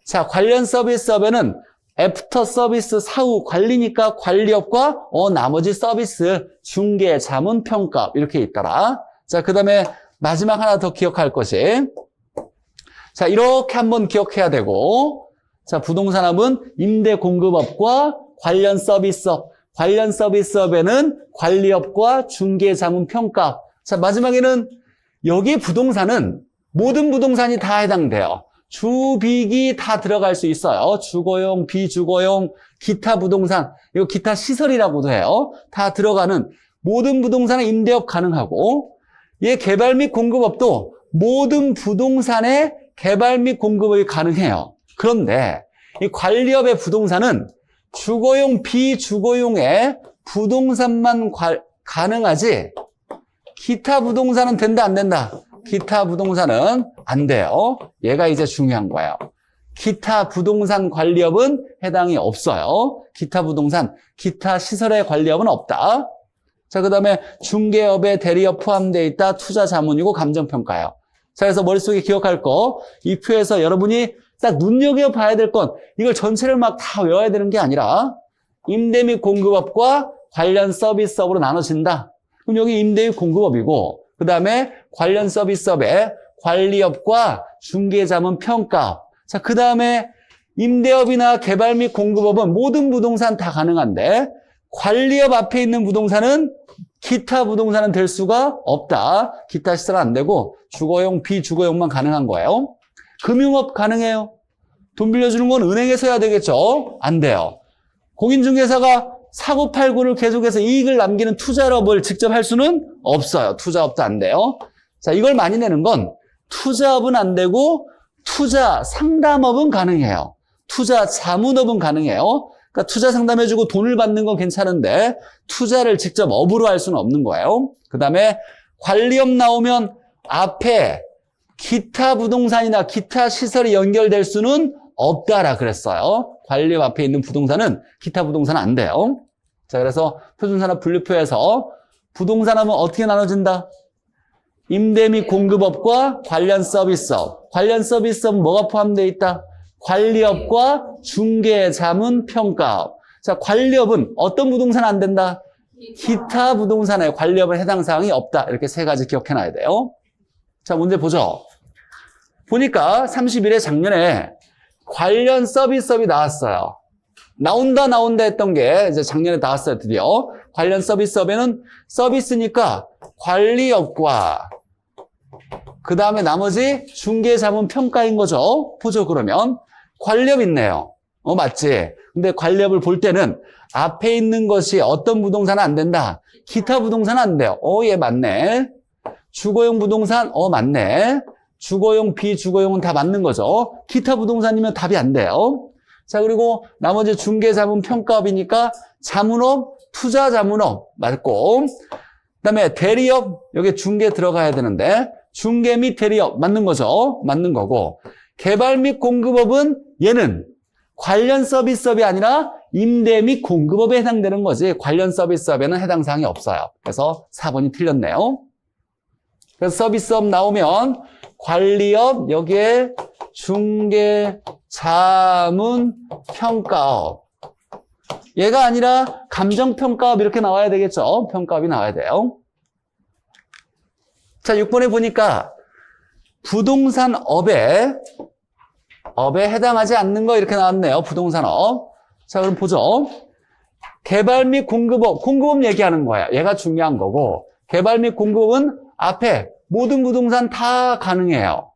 자, 관련 서비스업에는 애프터 서비스 사후 관리니까 관리업과 나머지 서비스 중개, 자문, 평가 이렇게 있더라. 자, 그 다음에 마지막 하나 더 기억할 것이 자, 이렇게 한번 기억해야 되고 자, 부동산업은 임대 공급업과 관련 서비스업, 관련 서비스업에는 관리업과 중개, 자문, 평가. 자, 마지막에는 여기 부동산은 모든 부동산이 다 해당돼요. 주빅이 다 들어갈 수 있어요. 주거용, 비주거용, 기타 부동산, 이거 기타 시설이라고도 해요. 다 들어가는 모든 부동산의 임대업 가능하고 얘 개발 및 공급업도 모든 부동산의 개발 및 공급업이 가능해요. 그런데 이 관리업의 부동산은 주거용, 비주거용의 부동산만 가능하지 기타 부동산은 된다, 안 된다? 기타 부동산은 안 돼요. 얘가 이제 중요한 거예요. 기타 부동산 관리업은 해당이 없어요. 기타 부동산, 기타 시설의 관리업은 없다. 자, 그 다음에 중개업에 대리업 포함되어 있다. 투자 자문이고 감정평가예요. 자, 그래서 머릿속에 기억할 거, 이 표에서 여러분이 딱 눈여겨봐야 될 건 이걸 전체를 막 다 외워야 되는 게 아니라 임대 및 공급업과 관련 서비스업으로 나눠진다. 그럼 여기 임대 및 공급업이고 그 다음에 관련 서비스업에 관리업과 중개자문 평가. 자, 그 다음에 임대업이나 개발 및 공급업은 모든 부동산 다 가능한데 관리업 앞에 있는 부동산은 기타 부동산은 될 수가 없다. 기타 시설은 안 되고 주거용, 비주거용만 가능한 거예요. 금융업 가능해요. 돈 빌려주는 건 은행에서 해야 되겠죠? 안 돼요. 공인중개사가 사고팔고를 계속해서 이익을 남기는 투자업을 직접 할 수는 없어요. 투자업도 안 돼요. 자, 이걸 많이 내는 건 투자업은 안 되고 투자 상담업은 가능해요. 투자 자문업은 가능해요. 그러니까 투자 상담해주고 돈을 받는 건 괜찮은데 투자를 직접 업으로 할 수는 없는 거예요. 그 다음에 관리업 나오면 앞에 기타 부동산이나 기타 시설이 연결될 수는 없다라 그랬어요. 관리업 앞에 있는 부동산은 기타 부동산은 안 돼요. 자, 그래서 표준산업 분류표에서 부동산업은 어떻게 나눠진다? 임대 및 공급업과 관련 서비스업. 관련 서비스업은 뭐가 포함되어 있다? 관리업과 중개, 자문, 평가업. 자, 관리업은 어떤 부동산 안 된다? 기타 부동산의 관리업은 해당 사항이 없다. 이렇게 세 가지 기억해놔야 돼요. 자, 문제 보죠. 보니까 31회 작년에 관련 서비스업이 나왔어요. 나온다 했던 게 이제 작년에 나왔어요, 드디어. 관련 서비스업에는 서비스니까 관리업과 그 다음에 나머지 중개 자문 평가인 거죠. 보죠, 그러면. 관리업 있네요. 맞지? 근데 관리업을 볼 때는 앞에 있는 것이 어떤 부동산은 안 된다. 기타 부동산은 안 돼요. 얘 맞네. 주거용 부동산, 맞네. 주거용, 비주거용은 다 맞는 거죠. 기타 부동산이면 답이 안 돼요. 자, 그리고 나머지 중개자문 평가업이니까 자문업, 투자자문업 맞고, 그다음에 대리업, 여기 중개 들어가야 되는데 중개 및 대리업 맞는 거죠. 맞는 거고, 개발 및 공급업은 얘는 관련 서비스업이 아니라 임대 및 공급업에 해당되는 거지, 관련 서비스업에는 해당 사항이 없어요. 그래서 4번이 틀렸네요. 그래서 서비스업 나오면 관리업, 여기에 중개, 자문, 평가업. 얘가 아니라 감정평가업 이렇게 나와야 되겠죠. 평가업이 나와야 돼요. 자, 6번에 보니까 부동산업에 해당하지 않는 거 이렇게 나왔네요. 부동산업. 자, 그럼 보죠. 개발 및 공급업 얘기하는 거야. 얘가 중요한 거고, 개발 및 공급업은 앞에 모든 부동산 다 가능해요.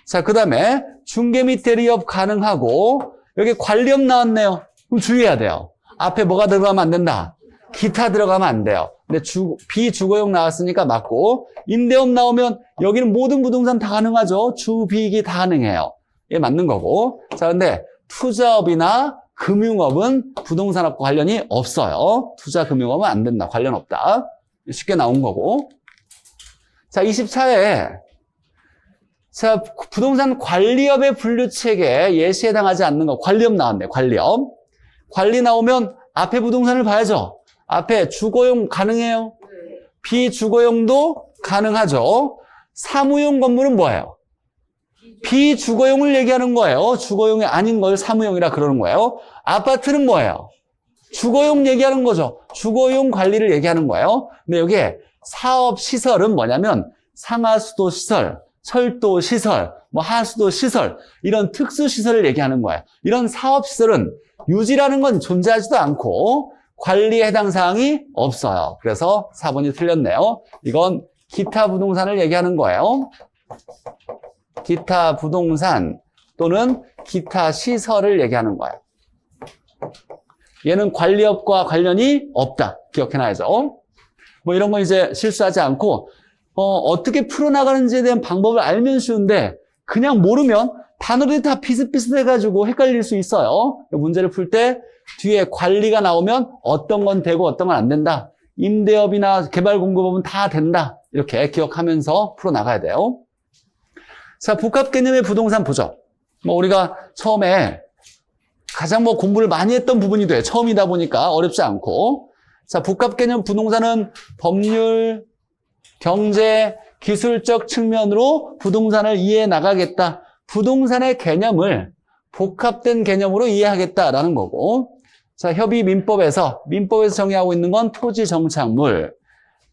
자, 그 다음에 중개 및 대리업 가능하고, 여기 관리업 나왔네요. 그럼 주의해야 돼요. 앞에 뭐가 들어가면 안 된다? 기타 들어가면 안 돼요. 근데 비주거용 나왔으니까 맞고, 임대업 나오면 여기는 모든 부동산 다 가능하죠. 주, 비기 다 가능해요. 이게 맞는 거고. 자, 근데 투자업이나 금융업은 부동산업과 관련이 없어요. 투자, 금융업은 안 된다. 관련 없다. 쉽게 나온 거고. 자, 24회. 자, 부동산 관리업의 분류체계 예시에 해당하지 않는 거. 관리업 나왔네. 관리업. 관리 나오면 앞에 부동산을 봐야죠. 앞에 주거용 가능해요? 비주거용도 가능하죠. 사무용 건물은 뭐예요? 비주거용을 얘기하는 거예요. 주거용이 아닌 걸 사무용이라 그러는 거예요. 아파트는 뭐예요? 주거용 얘기하는 거죠. 주거용 관리를 얘기하는 거예요. 근데 여기에 사업시설은 뭐냐면 상하수도 시설, 철도 시설, 하수도 시설, 이런 특수시설을 얘기하는 거예요. 이런 사업시설은 유지라는 건 존재하지도 않고 관리에 해당 사항이 없어요. 그래서 4번이 틀렸네요. 이건 기타 부동산을 얘기하는 거예요. 기타 부동산 또는 기타 시설을 얘기하는 거예요. 얘는 관리업과 관련이 없다. 기억해놔야죠. 이런 거 이제 실수하지 않고 어떻게 풀어나가는지에 대한 방법을 알면 쉬운데 그냥 모르면 단어들이 다 비슷비슷해가지고 헷갈릴 수 있어요. 문제를 풀 때 뒤에 관리가 나오면 어떤 건 되고 어떤 건 안 된다. 임대업이나 개발공급업은 다 된다. 이렇게 기억하면서 풀어나가야 돼요. 자, 복합 개념의 부동산 보죠. 우리가 처음에 가장 공부를 많이 했던 부분이 돼요. 처음이다 보니까 어렵지 않고. 자, 복합 개념 부동산은 법률, 경제, 기술적 측면으로 부동산을 이해해 나가겠다. 부동산의 개념을 복합된 개념으로 이해하겠다라는 거고. 자, 민법에서 정의하고 있는 건 토지정착물.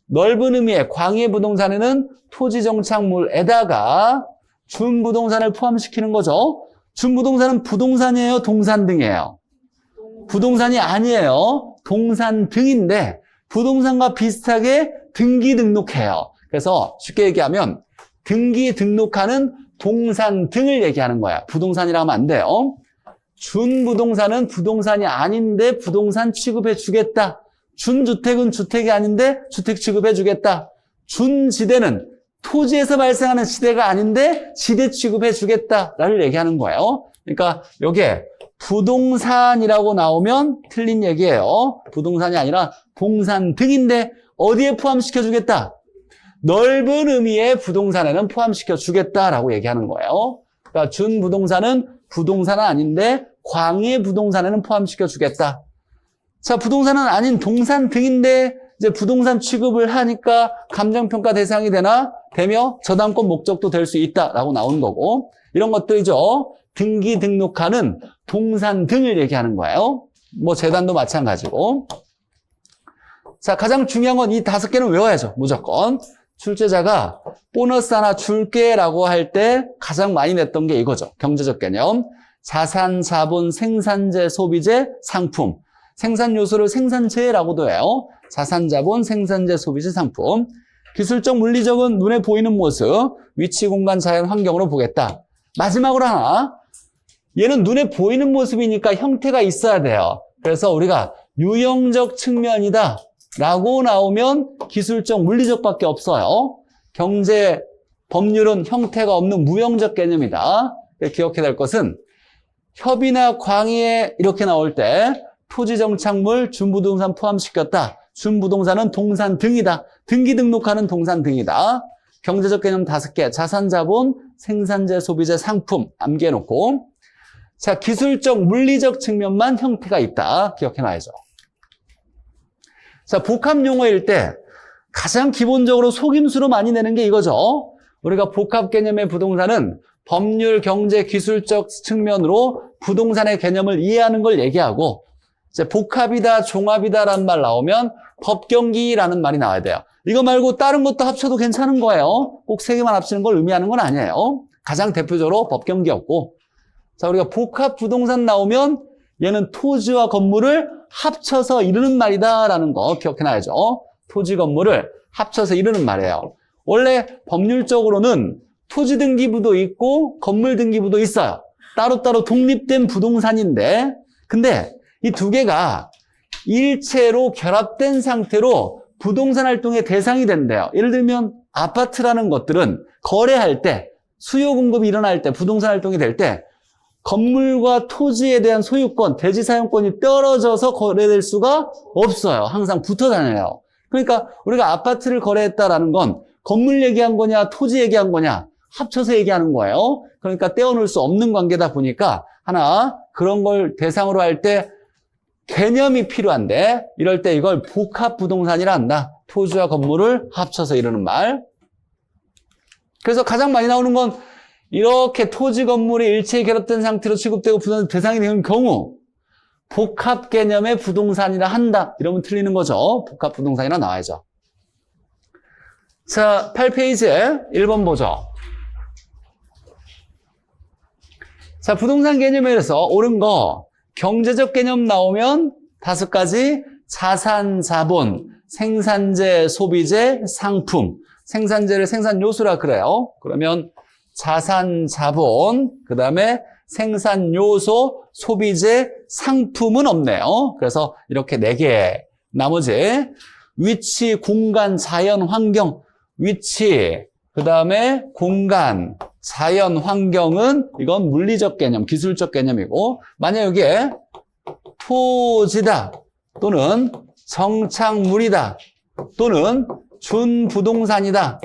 넓은 의미의 광해 부동산에는 토지정착물에다가 준부동산을 포함시키는 거죠. 준부동산은 부동산이에요, 동산 등이에요? 부동산이 아니에요. 동산 등인데 부동산과 비슷하게 등기 등록해요. 그래서 쉽게 얘기하면 등기 등록하는 동산 등을 얘기하는 거야. 부동산이라 하면 안 돼요. 준부동산은 부동산이 아닌데 부동산 취급해 주겠다. 준주택은 주택이 아닌데 주택 취급해 주겠다. 준지대는 토지에서 발생하는 지대가 아닌데 지대 취급해 주겠다를 얘기하는 거예요. 그러니까 여기에 부동산이라고 나오면 틀린 얘기예요. 부동산이 아니라 동산 등인데 어디에 포함시켜 주겠다? 넓은 의미의 부동산에는 포함시켜 주겠다라고 얘기하는 거예요. 그러니까 준부동산은 부동산은 아닌데 광해 부동산에는 포함시켜 주겠다. 자, 부동산은 아닌 동산 등인데 이제 부동산 취급을 하니까 감정평가 대상이 되며 저당권 목적도 될 수 있다라고 나오는 거고, 이런 것들이죠. 등기 등록하는 동산 등을 얘기하는 거예요. 재단도 마찬가지고. 자, 가장 중요한 건 이 5개는 외워야죠. 무조건. 출제자가 보너스 하나 줄게라고 할 때 가장 많이 냈던 게 이거죠. 경제적 개념. 자산, 자본, 생산재, 소비재, 상품. 생산 요소를 생산체라고도 해요. 자산, 자본, 생산재, 소비재, 상품. 기술적, 물리적은 눈에 보이는 모습, 위치, 공간, 자연, 환경으로 보겠다. 마지막으로 하나. 얘는 눈에 보이는 모습이니까 형태가 있어야 돼요. 그래서 우리가 유형적 측면이다 라고 나오면 기술적, 물리적밖에 없어요. 경제 법률은 형태가 없는 무형적 개념이다. 기억해야 될 것은 협의나 광의에 이렇게 나올 때 토지정착물, 준부동산 포함시켰다. 준부동산은 동산 등이다. 등기 등록하는 동산 등이다. 경제적 개념 5개, 자산자본, 생산재, 소비재, 상품 암기해놓고 자, 기술적, 물리적 측면만 형태가 있다. 기억해놔야죠. 자, 복합 용어일 때 가장 기본적으로 속임수로 많이 내는 게 이거죠. 우리가 복합 개념의 부동산은 법률, 경제, 기술적 측면으로 부동산의 개념을 이해하는 걸 얘기하고 이제 복합이다, 종합이다라는 말 나오면 법경기라는 말이 나와야 돼요. 이거 말고 다른 것도 합쳐도 괜찮은 거예요. 꼭 3개만 합치는 걸 의미하는 건 아니에요. 가장 대표적으로 법경기였고 자, 우리가 복합 부동산 나오면 얘는 토지와 건물을 합쳐서 이루는 말이다라는 거 기억해놔야죠. 토지, 건물을 합쳐서 이루는 말이에요. 원래 법률적으로는 토지 등기부도 있고 건물 등기부도 있어요. 따로따로 독립된 부동산인데 근데 이 2개가 일체로 결합된 상태로 부동산 활동의 대상이 된대요. 예를 들면 아파트라는 것들은 거래할 때 수요 공급이 일어날 때 부동산 활동이 될 때 건물과 토지에 대한 소유권, 대지 사용권이 떨어져서 거래될 수가 없어요. 항상 붙어 다녀요. 그러니까 우리가 아파트를 거래했다라는 건 건물 얘기한 거냐, 토지 얘기한 거냐 합쳐서 얘기하는 거예요. 그러니까 떼어놓을 수 없는 관계다 보니까 하나 그런 걸 대상으로 할 때 개념이 필요한데 이럴 때 이걸 복합 부동산이라 한다. 토지와 건물을 합쳐서 이루는 말. 그래서 가장 많이 나오는 건 이렇게 토지, 건물이 일체에 결합된 상태로 취급되고 부동산 대상이 되는 경우 복합 개념의 부동산이라 한다. 이러면 틀리는 거죠. 복합 부동산이라 나와야죠. 자, 8페이지에 1번 보죠. 자, 부동산 개념에서 옳은 거 경제적 개념 나오면 5가지 자산, 자본, 생산재, 소비재, 상품. 생산재를 생산 요소라 그래요. 그러면 자산, 자본, 그 다음에 생산 요소, 소비재, 상품은 없네요. 그래서 이렇게 4개. 나머지 위치, 공간, 자연, 환경. 위치, 그 다음에 공간, 자연, 환경은 이건 물리적 개념, 기술적 개념이고 만약 여기에 토지다 또는 정착물이다 또는 준부동산이다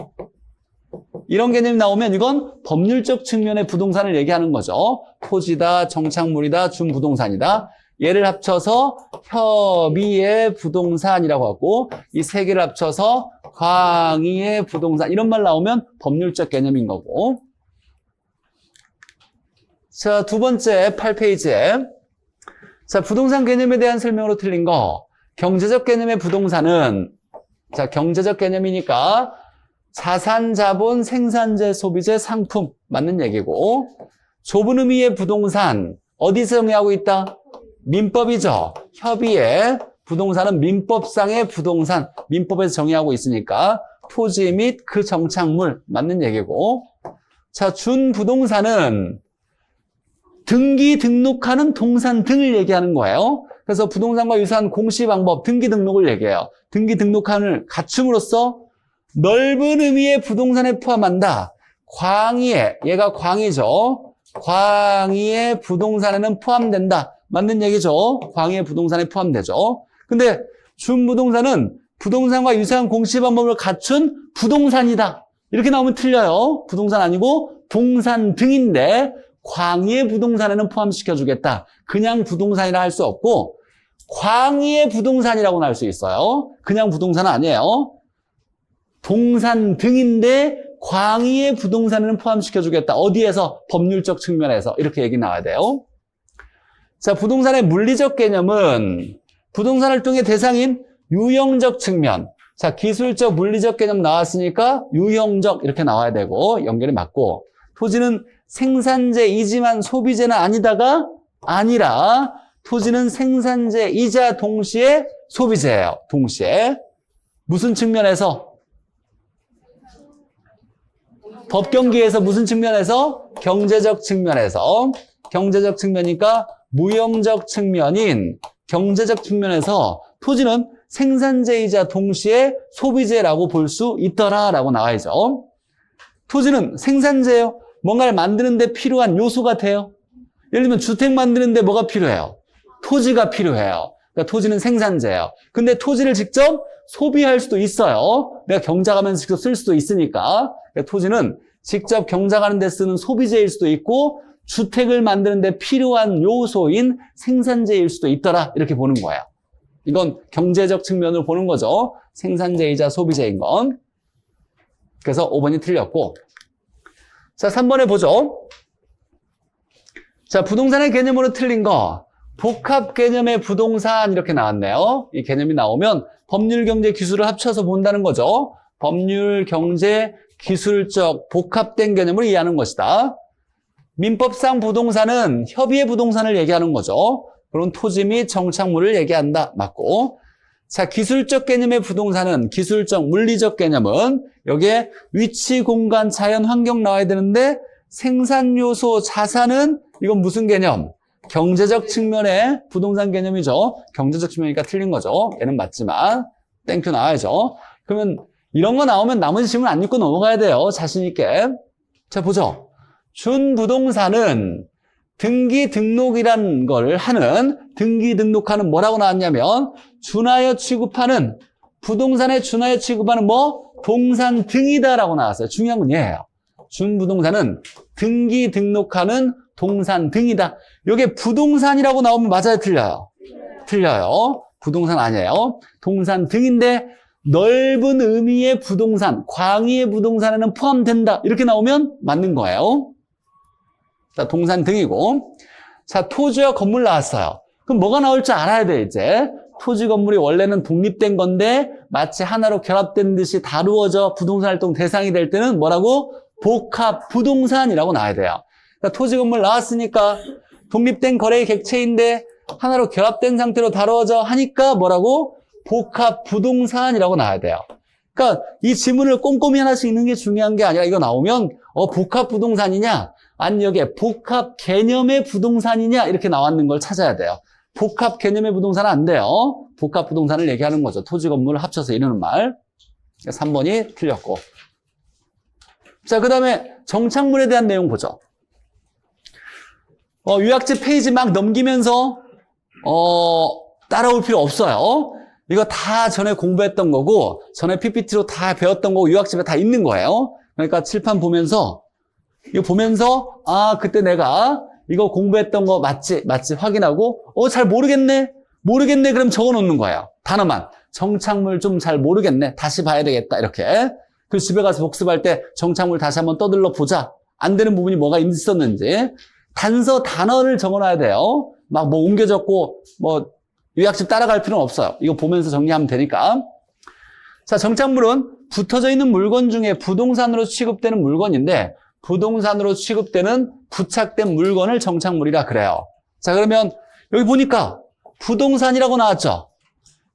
이런 개념이 나오면 이건 법률적 측면의 부동산을 얘기하는 거죠. 토지다, 정착물이다, 준부동산이다. 얘를 합쳐서 협의의 부동산이라고 하고 이 3개를 합쳐서 광의의 부동산 이런 말 나오면 법률적 개념인 거고 자, 2번째 8페이지에 자, 부동산 개념에 대한 설명으로 틀린 거 경제적 개념의 부동산은 자, 경제적 개념이니까 자산, 자본, 생산재, 소비재, 상품 맞는 얘기고 좁은 의미의 부동산 어디서 정의하고 있다? 민법이죠. 협의의 부동산은 민법상의 부동산 민법에서 정의하고 있으니까 토지 및 그 정착물 맞는 얘기고 자, 준부동산은 등기 등록하는 동산 등을 얘기하는 거예요. 그래서 부동산과 유사한 공시 방법 등기 등록을 얘기해요. 등기 등록함을 갖춤으로써 넓은 의미의 부동산에 포함한다. 광의에, 얘가 광의죠. 광의의 부동산에는 포함된다. 맞는 얘기죠. 광의의 부동산에 포함되죠. 근데 준부동산은 부동산과 유사한 공시 방법을 갖춘 부동산이다. 이렇게 나오면 틀려요. 부동산 아니고 동산 등인데 광의의 부동산에는 포함시켜주겠다. 그냥 부동산이라 할 수 없고 광의의 부동산이라고는 할 수 있어요. 그냥 부동산은 아니에요. 동산 등인데 광의의 부동산에는 포함시켜주겠다. 어디에서? 법률적 측면에서. 이렇게 얘기 나와야 돼요. 자, 부동산의 물리적 개념은 부동산 활동의 대상인 유형적 측면. 자, 기술적, 물리적 개념 나왔으니까 유형적 이렇게 나와야 되고 연결이 맞고 토지는 생산재이지만 소비재는 아니다가 아니라 토지는 생산재이자 동시에 소비재예요. 동시에. 무슨 측면에서? 법경기에서 무슨 측면에서? 경제적 측면에서. 경제적 측면이니까 무형적 측면인 경제적 측면에서 토지는 생산재이자 동시에 소비재라고 볼 수 있더라라고 나와야죠. 토지는 생산재예요. 뭔가를 만드는 데 필요한 요소가 돼요. 예를 들면 주택 만드는 데 뭐가 필요해요? 토지가 필요해요. 그러니까 토지는 생산재예요. 근데 토지를 직접 소비할 수도 있어요. 내가 경작하면서 직접 쓸 수도 있으니까. 그러니까 토지는 직접 경작하는 데 쓰는 소비재일 수도 있고 주택을 만드는 데 필요한 요소인 생산재일 수도 있더라. 이렇게 보는 거예요. 이건 경제적 측면으로 보는 거죠. 생산재이자 소비재인 건. 그래서 5번이 틀렸고. 자, 3번에 보죠. 자, 부동산의 개념으로 틀린 거. 복합 개념의 부동산 이렇게 나왔네요. 이 개념이 나오면 법률, 경제, 기술을 합쳐서 본다는 거죠. 법률, 경제, 기술적 복합된 개념으로 이해하는 것이다. 민법상 부동산은 협의의 부동산을 얘기하는 거죠. 그런 토지 및 정착물을 얘기한다. 맞고. 자, 기술적 개념의 부동산은 기술적, 물리적 개념은 여기에 위치, 공간, 자연, 환경 나와야 되는데 생산 요소, 자산은 이건 무슨 개념? 경제적 측면의 부동산 개념이죠. 경제적 측면이니까 틀린 거죠. 얘는 맞지만 땡큐 나와야죠. 그러면 이런 거 나오면 나머지 질문 안 읽고 넘어가야 돼요. 자신 있게. 자, 보죠. 준부동산은 등기 등록이라는 걸 하는 등기 등록하는 뭐라고 나왔냐면 준하여 취급하는 부동산에 준하여 취급하는 뭐? 동산 등이다라고 나왔어요. 중요한 건 얘예요. 준부동산은 등기 등록하는 동산 등이다. 이게 부동산이라고 나오면 맞아요? 틀려요? 틀려요. 부동산 아니에요. 동산 등인데 넓은 의미의 부동산, 광의의 부동산에는 포함된다. 이렇게 나오면 맞는 거예요. 자, 동산 등이고. 자, 토지와 건물 나왔어요. 그럼 뭐가 나올 줄 알아야 돼, 이제. 토지 건물이 원래는 독립된 건데 마치 하나로 결합된 듯이 다루어져 부동산 활동 대상이 될 때는 뭐라고? 복합 부동산이라고 나와야 돼요. 그러니까 토지 건물 나왔으니까 독립된 거래의 객체인데 하나로 결합된 상태로 다루어져 하니까 뭐라고? 복합 부동산이라고 나와야 돼요. 그러니까 이 지문을 꼼꼼히 하나씩 읽는 게 중요한 게 아니라 이거 나오면 복합 부동산이냐 아니 여기에 복합 개념의 부동산이냐 이렇게 나왔는 걸 찾아야 돼요. 복합 개념의 부동산은 안 돼요. 복합 부동산을 얘기하는 거죠. 토지 건물을 합쳐서 이루는 말. 3번이 틀렸고. 자, 그 다음에 정착물에 대한 내용 보죠. 요약집 페이지 막 넘기면서 따라올 필요 없어요. 이거 다 전에 공부했던 거고 전에 PPT로 다 배웠던 거고 요약집에 다 있는 거예요. 그러니까 칠판 보면서 이거 보면서 그때 내가 이거 공부했던 거 맞지 확인하고 잘 모르겠네 그럼 적어놓는 거예요. 단어만 정착물 좀 잘 모르겠네 다시 봐야 되겠다 이렇게. 그 집에 가서 복습할 때 정착물 다시 한번 떠들러 보자. 안 되는 부분이 뭐가 있었는지 단서 단어를 적어놔야 돼요. 막 뭐 옮겨 적고 뭐 요약집 따라갈 필요는 없어요. 이거 보면서 정리하면 되니까. 자, 정착물은 붙어져 있는 물건 중에 부동산으로 취급되는 물건인데 부동산으로 취급되는 부착된 물건을 정착물이라 그래요. 자, 그러면 여기 보니까 부동산이라고 나왔죠.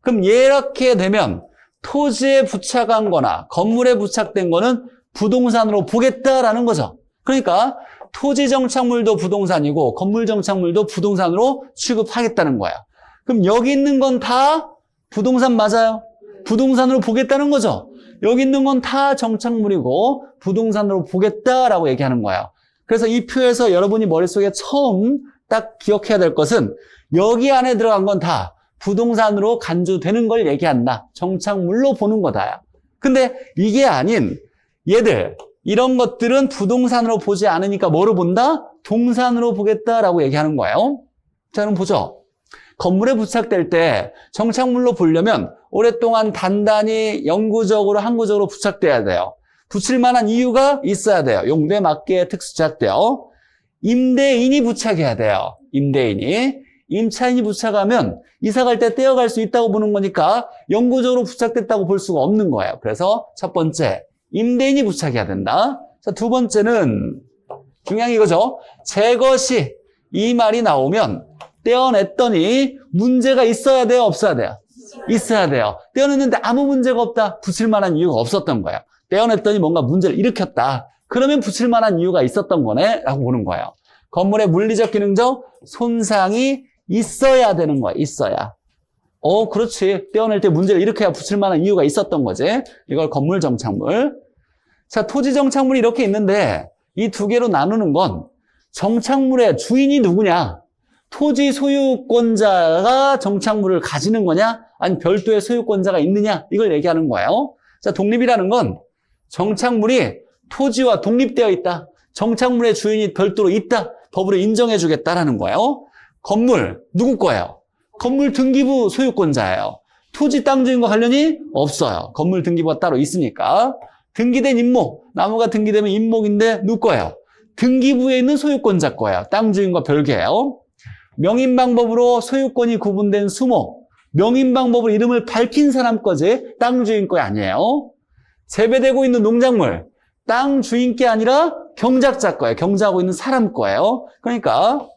그럼 이렇게 되면 토지에 부착한 거나 건물에 부착된 거는 부동산으로 보겠다라는 거죠. 그러니까 토지 정착물도 부동산이고 건물 정착물도 부동산으로 취급하겠다는 거예요. 그럼 여기 있는 건 다 부동산 맞아요? 부동산으로 보겠다는 거죠. 여기 있는 건 다 정착물이고 부동산으로 보겠다라고 얘기하는 거예요. 그래서 이 표에서 여러분이 머릿속에 처음 딱 기억해야 될 것은 여기 안에 들어간 건 다 부동산으로 간주되는 걸 얘기한다. 정착물로 보는 거다. 근데 이게 아닌 얘들 이런 것들은 부동산으로 보지 않으니까 뭐로 본다? 동산으로 보겠다라고 얘기하는 거예요. 자, 그럼 보죠. 건물에 부착될 때 정착물로 보려면 오랫동안 단단히 영구적으로 항구적으로 부착돼야 돼요. 붙일 만한 이유가 있어야 돼요. 용도에 맞게 특수 제작돼요. 임대인이 부착해야 돼요. 임차인이 부착하면 이사 갈 때 떼어갈 수 있다고 보는 거니까 영구적으로 부착됐다고 볼 수가 없는 거예요. 그래서 첫 번째, 임대인이 부착해야 된다. 자, 두 번째는 중요한 게 이거죠. 제거 시 이 말이 나오면 떼어냈더니 문제가 있어야 돼요? 없어야 돼요? 있어야 돼요. 떼어냈는데 아무 문제가 없다. 붙일 만한 이유가 없었던 거예요. 떼어냈더니 뭔가 문제를 일으켰다. 그러면 붙일 만한 이유가 있었던 거네? 라고 보는 거예요. 건물의 물리적, 기능적 손상이 있어야 되는 거야. 있어야. 그렇지. 떼어낼 때 문제를 일으켜야 붙일 만한 이유가 있었던 거지. 이걸 건물 정착물. 자, 토지 정착물이 이렇게 있는데 이 두 개로 나누는 건 정착물의 주인이 누구냐? 토지 소유권자가 정착물을 가지는 거냐? 아니면 별도의 소유권자가 있느냐? 이걸 얘기하는 거예요. 자, 독립이라는 건 정착물이 토지와 독립되어 있다. 정착물의 주인이 별도로 있다. 법으로 인정해 주겠다라는 거예요. 건물, 누구 거예요? 건물 등기부 소유권자예요. 토지 땅 주인과 관련이 없어요. 건물 등기부가 따로 있으니까. 등기된 임목, 나무가 등기되면 임목인데 누구 거예요? 등기부에 있는 소유권자 거예요. 땅 주인과 별개예요. 명인 방법으로 소유권이 구분된 수목, 명인 방법으로 이름을 밝힌 사람 거지 땅 주인 거 아니에요. 재배되고 있는 농작물, 땅 주인 게 아니라 경작자 거예요. 경작하고 있는 사람 거예요. 그러니까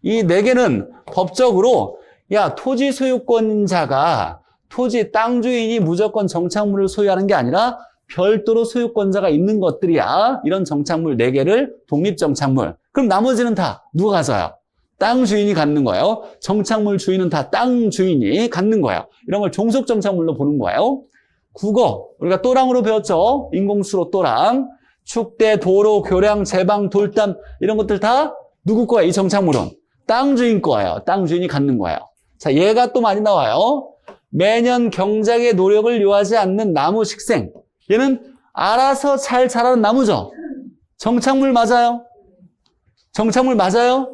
이 네 개는 법적으로 야, 토지 소유권자가 토지 땅 주인이 무조건 정착물을 소유하는 게 아니라 별도로 소유권자가 있는 것들이야. 이런 정착물 4개를 독립정착물. 그럼 나머지는 다 누가 가져요? 땅 주인이 갖는 거예요. 정착물 주인은 다 땅 주인이 갖는 거예요. 이런 걸 종속정착물로 보는 거예요. 국어, 우리가 또랑으로 배웠죠. 인공수로 또랑. 축대, 도로, 교량, 제방, 돌담 이런 것들 다 누구 거예요? 이 정착물은 땅 주인 거예요. 땅 주인이 갖는 거예요. 자, 얘가 또 많이 나와요. 매년 경작의 노력을 요하지 않는 나무 식생. 얘는 알아서 잘 자라는 나무죠. 정착물 맞아요? 정착물 맞아요?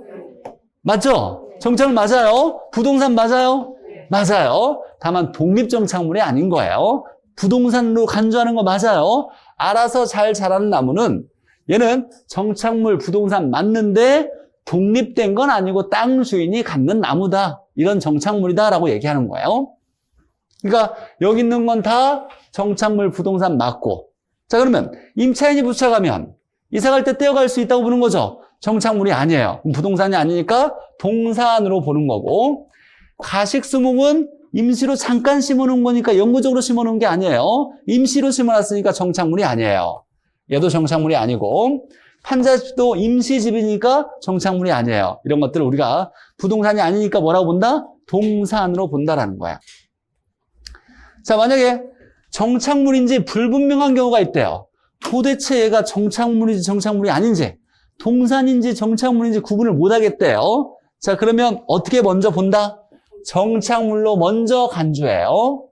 맞죠? 정착물 맞아요? 부동산 맞아요? 맞아요. 다만 독립정착물이 아닌 거예요. 부동산으로 간주하는 거 맞아요. 알아서 잘 자라는 나무는 얘는 정착물 부동산 맞는데 독립된 건 아니고 땅 주인이 갖는 나무다. 이런 정착물이다라고 얘기하는 거예요. 그러니까 여기 있는 건 다 정착물 부동산 맞고. 자, 그러면 임차인이 부착하면 이사갈 때 떼어갈 수 있다고 보는 거죠. 정착물이 아니에요. 부동산이 아니니까 동산으로 보는 거고. 가식수목은 임시로 잠깐 심어놓은 거니까 영구적으로 심어놓은 게 아니에요. 임시로 심어놨으니까 정착물이 아니에요. 얘도 정착물이 아니고. 판자집도 임시집이니까 정착물이 아니에요. 이런 것들을 우리가 부동산이 아니니까 뭐라고 본다? 동산으로 본다라는 거야. 자, 만약에 정착물인지 불분명한 경우가 있대요. 도대체 얘가 정착물인지 정착물이 아닌지, 동산인지 정착물인지 구분을 못 하겠대요. 자, 그러면 어떻게 먼저 본다? 정착물로 먼저 간주해요.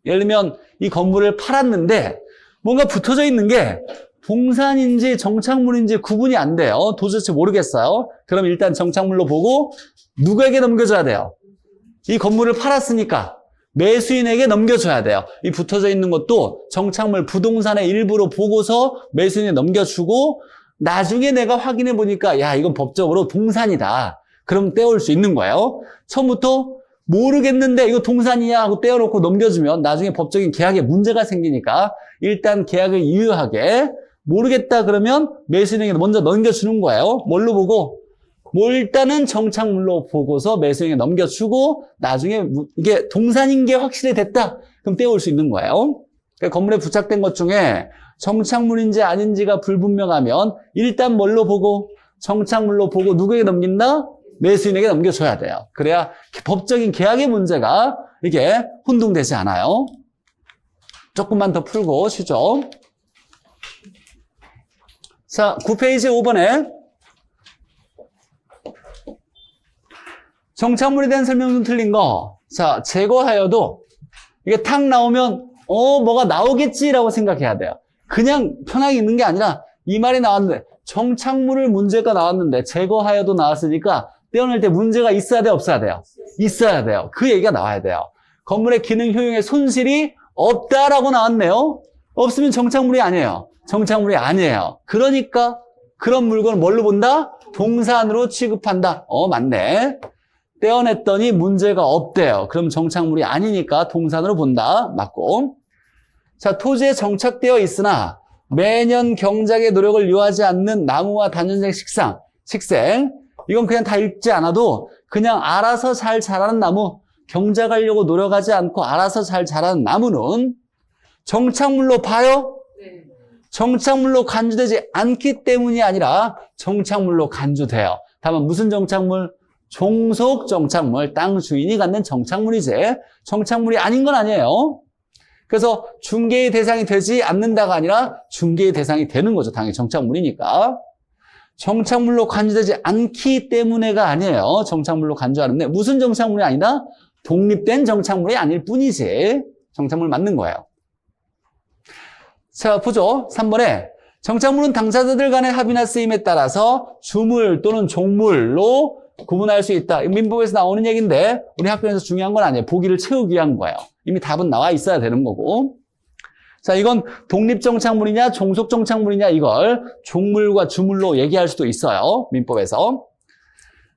예를 들면 이 건물을 팔았는데 뭔가 붙어져 있는 게 동산인지 정착물인지 구분이 안 돼요. 도대체 모르겠어요. 그럼 일단 정착물로 보고 누구에게 넘겨줘야 돼요? 이 건물을 팔았으니까 매수인에게 넘겨줘야 돼요. 이 붙어져 있는 것도 정착물 부동산의 일부로 보고서 매수인에 넘겨주고 나중에 내가 확인해 보니까 야, 이건 법적으로 동산이다. 그럼 떼올 수 있는 거예요. 처음부터 모르겠는데 이거 동산이냐 하고 떼어놓고 넘겨주면 나중에 법적인 계약에 문제가 생기니까 일단 계약을 유효하게 모르겠다 그러면 매수인에게 먼저 넘겨주는 거예요. 뭘로 보고? 일단은 정착물로 보고서 매수인에게 넘겨주고 나중에 이게 동산인 게 확실히 됐다. 그럼 떼올 수 있는 거예요. 그러니까 건물에 부착된 것 중에 정착물인지 아닌지가 불분명하면 일단 뭘로 보고? 정착물로 보고 누구에게 넘긴다? 매수인에게 넘겨줘야 돼요. 그래야 법적인 계약의 문제가 이게 혼동되지 않아요. 조금만 더 풀고 쉬죠. 자, 9페이지 5번에 정착물에 대한 설명 좀 틀린 거. 자, 제거하여도 이게 탁 나오면 뭐가 나오겠지라고 생각해야 돼요. 그냥 편하게 있는 게 아니라 이 말이 나왔는데 정착물을 문제가 나왔는데 제거하여도 나왔으니까 떼어낼 때 문제가 있어야 돼요? 없어야 돼요? 있어야 돼요. 그 얘기가 나와야 돼요. 건물의 기능 효용에 손실이 없다라고 나왔네요. 없으면 정착물이 아니에요. 정착물이 아니에요. 그러니까 그런 물건을 뭘로 본다? 동산으로 취급한다. 맞네. 떼어냈더니 문제가 없대요. 그럼 정착물이 아니니까 동산으로 본다. 맞고. 자, 토지에 정착되어 있으나 매년 경작의 노력을 요하지 않는 나무와 단연생 식생. 이건 그냥 다 읽지 않아도 그냥 알아서 잘 자라는 나무, 경작하려고 노력하지 않고 알아서 잘 자라는 나무는 정착물로 봐요? 네. 정착물로 간주되지 않기 때문이 아니라 정착물로 간주돼요. 다만 무슨 정착물? 종속 정착물, 땅 주인이 갖는 정착물이지 정착물이 아닌 건 아니에요. 그래서 중개의 대상이 되지 않는다가 아니라 중개의 대상이 되는 거죠. 당연히 정착물이니까. 정착물로 간주되지 않기 때문에가 아니에요. 정착물로 간주하는데 무슨 정착물이 아니다? 독립된 정착물이 아닐 뿐이지. 정착물 맞는 거예요. 자, 보죠. 3번에 정착물은 당사자들 간의 합의나 쓰임에 따라서 주물 또는 종물로 구분할 수 있다. 민법에서 나오는 얘기인데 우리 학교에서 중요한 건 아니에요. 보기를 채우기 위한 거예요. 이미 답은 나와 있어야 되는 거고. 자, 이건 독립정착물이냐 종속정착물이냐 이걸 종물과 주물로 얘기할 수도 있어요. 민법에서.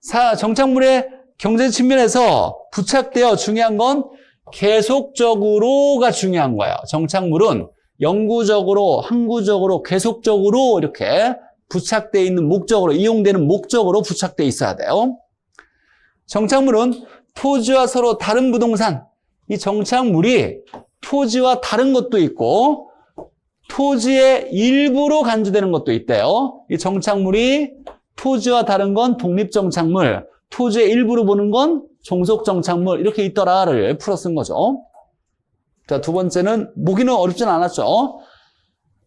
자, 정착물의 경제 측면에서 부착되어 중요한 건 계속적으로가 중요한 거예요. 정착물은 영구적으로, 항구적으로, 계속적으로 이렇게 부착되어 있는 목적으로, 이용되는 목적으로 부착되어 있어야 돼요. 정착물은 토지와 서로 다른 부동산, 이 정착물이 토지와 다른 것도 있고 토지의 일부로 간주되는 것도 있대요. 이 정착물이 토지와 다른 건 독립정착물, 토지의 일부로 보는 건 종속정착물 이렇게 있더라를 풀어 쓴 거죠. 자, 두 번째는 보기는 어렵진 않았죠.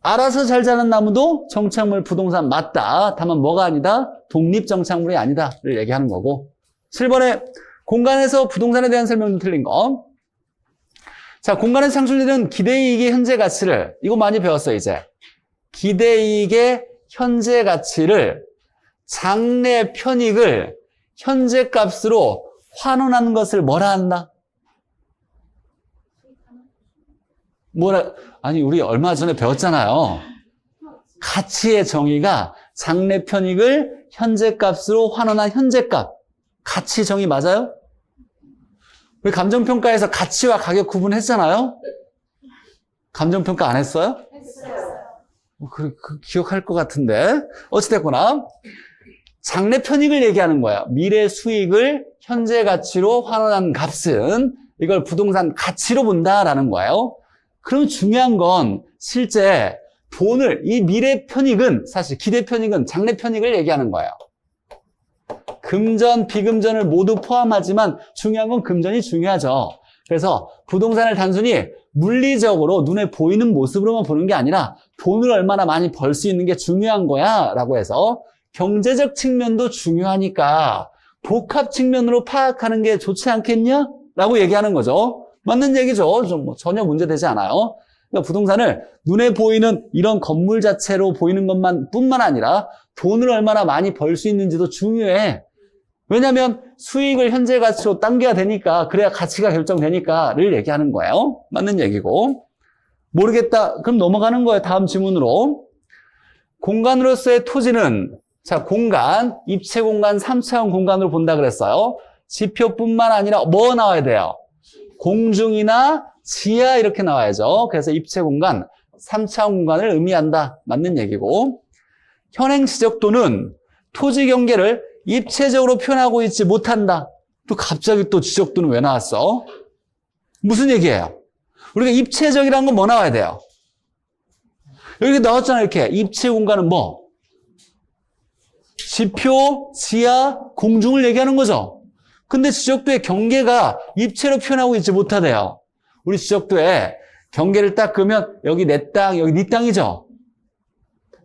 알아서 잘 자란 나무도 정착물 부동산 맞다. 다만 뭐가 아니다? 독립정착물이 아니다를 얘기하는 거고. 7번에 공간에서 부동산에 대한 설명도 틀린 거. 자, 공간에서 창출되는 기대이익의 현재 가치를 이거 많이 배웠어요, 이제. 기대이익의 현재 가치를 장래 편익을 현재 값으로 환원하는 것을 뭐라 한다? 아니, 우리 얼마 전에 배웠잖아요. 가치의 정의가 장래 편익을 현재 값으로 환원한 현재 값. 가치 정의 맞아요? 우리 감정평가에서 가치와 가격 구분했잖아요? 감정평가 안 했어요? 했어요. 기억할 것 같은데. 어찌됐거나. 장래 편익을 얘기하는 거예요. 미래 수익을 현재 가치로 환원한 값은 이걸 부동산 가치로 본다라는 거예요. 그럼 중요한 건 실제 돈을, 이 미래 편익은 사실 기대 편익은 장래 편익을 얘기하는 거예요. 금전, 비금전을 모두 포함하지만 중요한 건 금전이 중요하죠. 그래서 부동산을 단순히 물리적으로 눈에 보이는 모습으로만 보는 게 아니라 돈을 얼마나 많이 벌 수 있는 게 중요한 거야 라고 해서 경제적 측면도 중요하니까 복합 측면으로 파악하는 게 좋지 않겠냐? 라고 얘기하는 거죠. 맞는 얘기죠. 전혀 문제되지 않아요. 그러니까 부동산을 눈에 보이는 이런 건물 자체로 보이는 것만 뿐만 아니라 돈을 얼마나 많이 벌 수 있는지도 중요해. 왜냐하면 수익을 현재 가치로 당겨야 되니까, 그래야 가치가 결정되니까를 얘기하는 거예요. 맞는 얘기고. 모르겠다. 그럼 넘어가는 거예요. 다음 지문으로. 공간으로서의 토지는, 자, 공간, 입체 공간, 3차원 공간으로 본다 그랬어요. 지표뿐만 아니라 뭐 나와야 돼요? 공중이나 지하 이렇게 나와야죠. 그래서 입체 공간, 3차원 공간을 의미한다. 맞는 얘기고. 현행 지적도는 토지 경계를 입체적으로 표현하고 있지 못한다. 또 갑자기 또 지적도는 왜 나왔어? 무슨 얘기예요? 우리가 입체적이라는 건 뭐 나와야 돼요? 여기 나왔잖아요. 이렇게 입체 공간은 뭐? 지표, 지하, 공중을 얘기하는 거죠. 근데 지적도의 경계가 입체로 표현하고 있지 못하대요. 우리 지적도에 경계를 딱 그으면 여기 내 땅, 여기 네 땅이죠.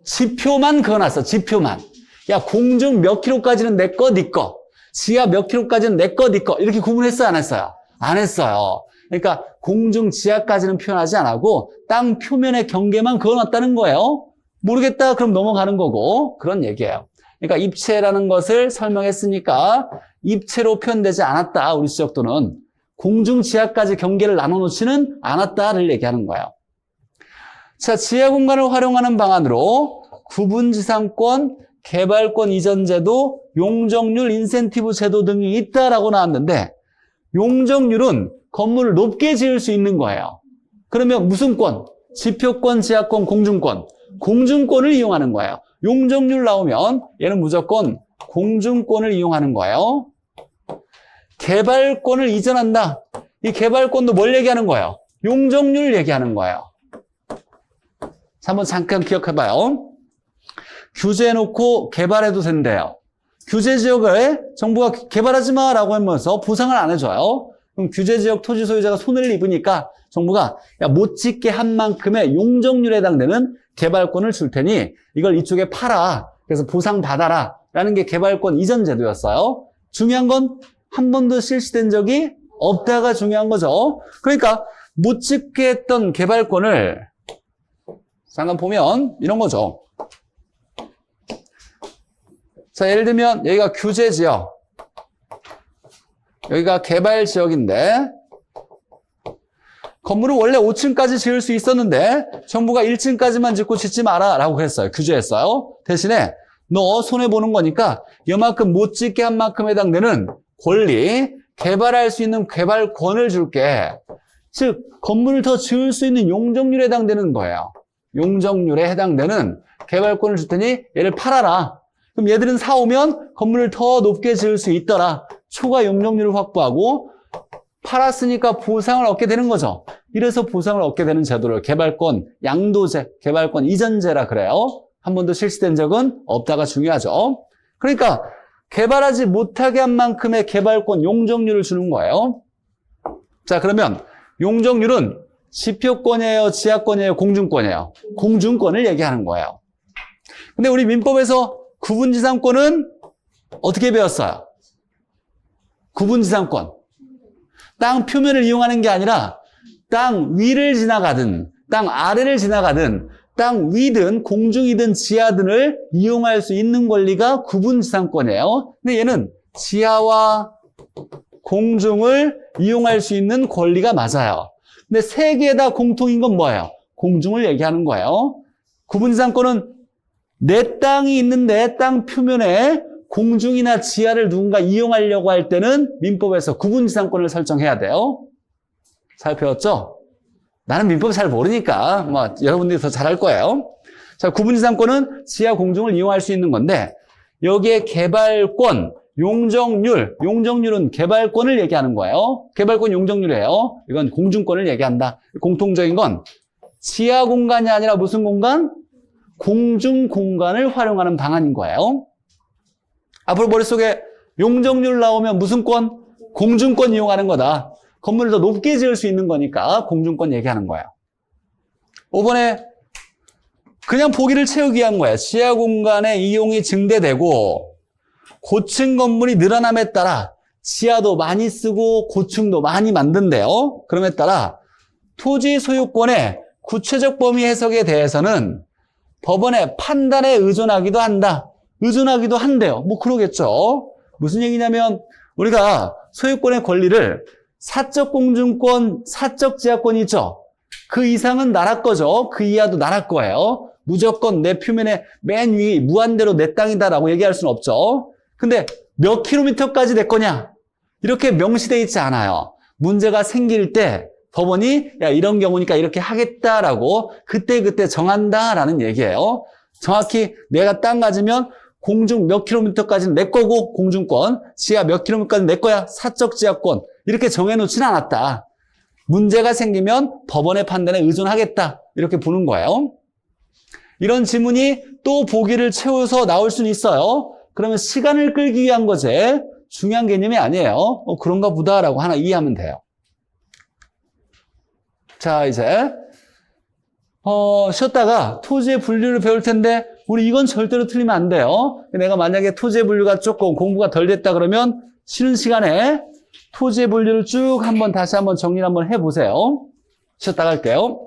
지표만 그어놨어. 지표만. 야, 공중 몇 킬로까지는 내 거, 네 거. 지하 몇 킬로까지는 내 거, 네 거. 이렇게 구분했어요, 안 했어요? 안 했어요. 그러니까 공중 지하까지는 표현하지 않고 땅 표면의 경계만 그어놨다는 거예요. 모르겠다, 그럼 넘어가는 거고. 그런 얘기예요. 그러니까 입체라는 것을 설명했으니까 입체로 표현되지 않았다. 우리 지적도는 공중 지하까지 경계를 나눠놓지는 않았다를 얘기하는 거예요. 자, 지하 공간을 활용하는 방안으로 구분지상권, 개발권 이전 제도, 용적률 인센티브 제도 등이 있다라고 나왔는데 용적률은 건물을 높게 지을 수 있는 거예요. 그러면 무슨 권? 지표권, 지하권, 공중권. 공중권을 이용하는 거예요. 용적률 나오면 얘는 무조건 공중권을 이용하는 거예요. 개발권을 이전한다. 이 개발권도 뭘 얘기하는 거예요? 용적률을 얘기하는 거예요. 자, 한번 잠깐 기억해봐요. 규제해놓고 개발해도 된대요. 규제 지역을 정부가 개발하지 마라고 하면서 보상을 안 해줘요. 그럼 규제지역 토지 소유자가 손해를 입으니까 정부가 야, 못 짓게 한 만큼의 용적률에 해당되는 개발권을 줄 테니 이걸 이쪽에 팔아. 그래서 보상받아라. 라는 게 개발권 이전 제도였어요. 중요한 건 한 번도 실시된 적이 없다가 중요한 거죠. 그러니까 못 짓게 했던 개발권을 잠깐 보면 이런 거죠. 자, 예를 들면 여기가 규제지역, 여기가 개발지역인데 건물을 원래 5층까지 지을 수 있었는데 정부가 1층까지만 짓고 짓지 마라 라고 그랬어요. 규제했어요. 대신에 너 손해보는 거니까 이만큼 못 짓게 한 만큼 해당되는 권리, 개발할 수 있는 개발권을 줄게. 즉 건물을 더 지을 수 있는 용적률에 해당되는 거예요. 용적률에 해당되는 개발권을 줄 테니 얘를 팔아라. 그럼 얘들은 사오면 건물을 더 높게 지을 수 있더라. 초과 용적률을 확보하고 팔았으니까 보상을 얻게 되는 거죠. 이래서 보상을 얻게 되는 제도를 개발권 양도제, 개발권 이전제라 그래요. 한 번도 실시된 적은 없다가 중요하죠. 그러니까 개발하지 못하게 한 만큼의 개발권 용적률을 주는 거예요. 자, 그러면 용적률은 지표권이에요, 지하권이에요, 공중권이에요? 공중권을 얘기하는 거예요. 근데 우리 민법에서 구분지상권은 어떻게 배웠어요? 구분지상권. 땅 표면을 이용하는 게 아니라 땅 위를 지나가든 땅 아래를 지나가든 땅 위든 공중이든 지하든을 이용할 수 있는 권리가 구분지상권이에요. 근데 얘는 지하와 공중을 이용할 수 있는 권리가 맞아요. 근데 세 개 다 공통인 건 뭐예요? 공중을 얘기하는 거예요. 구분지상권은 내 땅이 있는데 땅 표면에 공중이나 지하를 누군가 이용하려고 할 때는 민법에서 구분지상권을 설정해야 돼요. 잘 배웠죠? 나는 민법 잘 모르니까 뭐 여러분들이 더 잘할 거예요. 자, 구분지상권은 지하 공중을 이용할 수 있는 건데 여기에 개발권, 용적률은 개발권을 얘기하는 거예요. 개발권 용적률이에요. 이건 공중권을 얘기한다. 공통적인 건 지하 공간이 아니라 무슨 공간? 공중 공간을 활용하는 방안인 거예요. 앞으로 머릿속에 용적률 나오면 무슨 권? 공중권 이용하는 거다. 건물을 더 높게 지을 수 있는 거니까 공중권 얘기하는 거예요. 5번에 그냥 보기를 채우기 위한 거예요. 지하 공간의 이용이 증대되고 고층 건물이 늘어남에 따라 지하도 많이 쓰고 고층도 많이 만든대요. 그럼에 따라 토지 소유권의 구체적 범위 해석에 대해서는 법원의 판단에 의존하기도 한다. 의존하기도 한대요. 뭐 그러겠죠. 무슨 얘기냐면 우리가 소유권의 권리를 사적 공중권, 사적 지하권이 있죠. 그 이상은 나라 거죠. 그 이하도 나라 거예요. 무조건 내 표면에 맨 위 무한대로 내 땅이다라고 얘기할 수는 없죠. 근데 몇 킬로미터까지 내 거냐? 이렇게 명시되어 있지 않아요. 문제가 생길 때 법원이 야 이런 경우니까 이렇게 하겠다라고 그때그때 정한다라는 얘기예요. 정확히 내가 땅 가지면 공중 몇 킬로미터까지는 내 거고 공중권, 지하 몇 킬로미터까지는 내 거야, 사적 지하권 이렇게 정해놓지는 않았다. 문제가 생기면 법원의 판단에 의존하겠다 이렇게 보는 거예요. 이런 지문이 또 보기를 채워서 나올 수는 있어요. 그러면 시간을 끌기 위한 거지 중요한 개념이 아니에요. 그런가 보다라고 하나 이해하면 돼요. 자, 이제 쉬었다가 토지의 분류를 배울 텐데 우리 이건 절대로 틀리면 안 돼요. 내가 만약에 토지의 분류가 조금 공부가 덜 됐다 그러면 쉬는 시간에 토지의 분류를 쭉 다시 한번 정리를 한번 해보세요. 쉬었다가 할게요.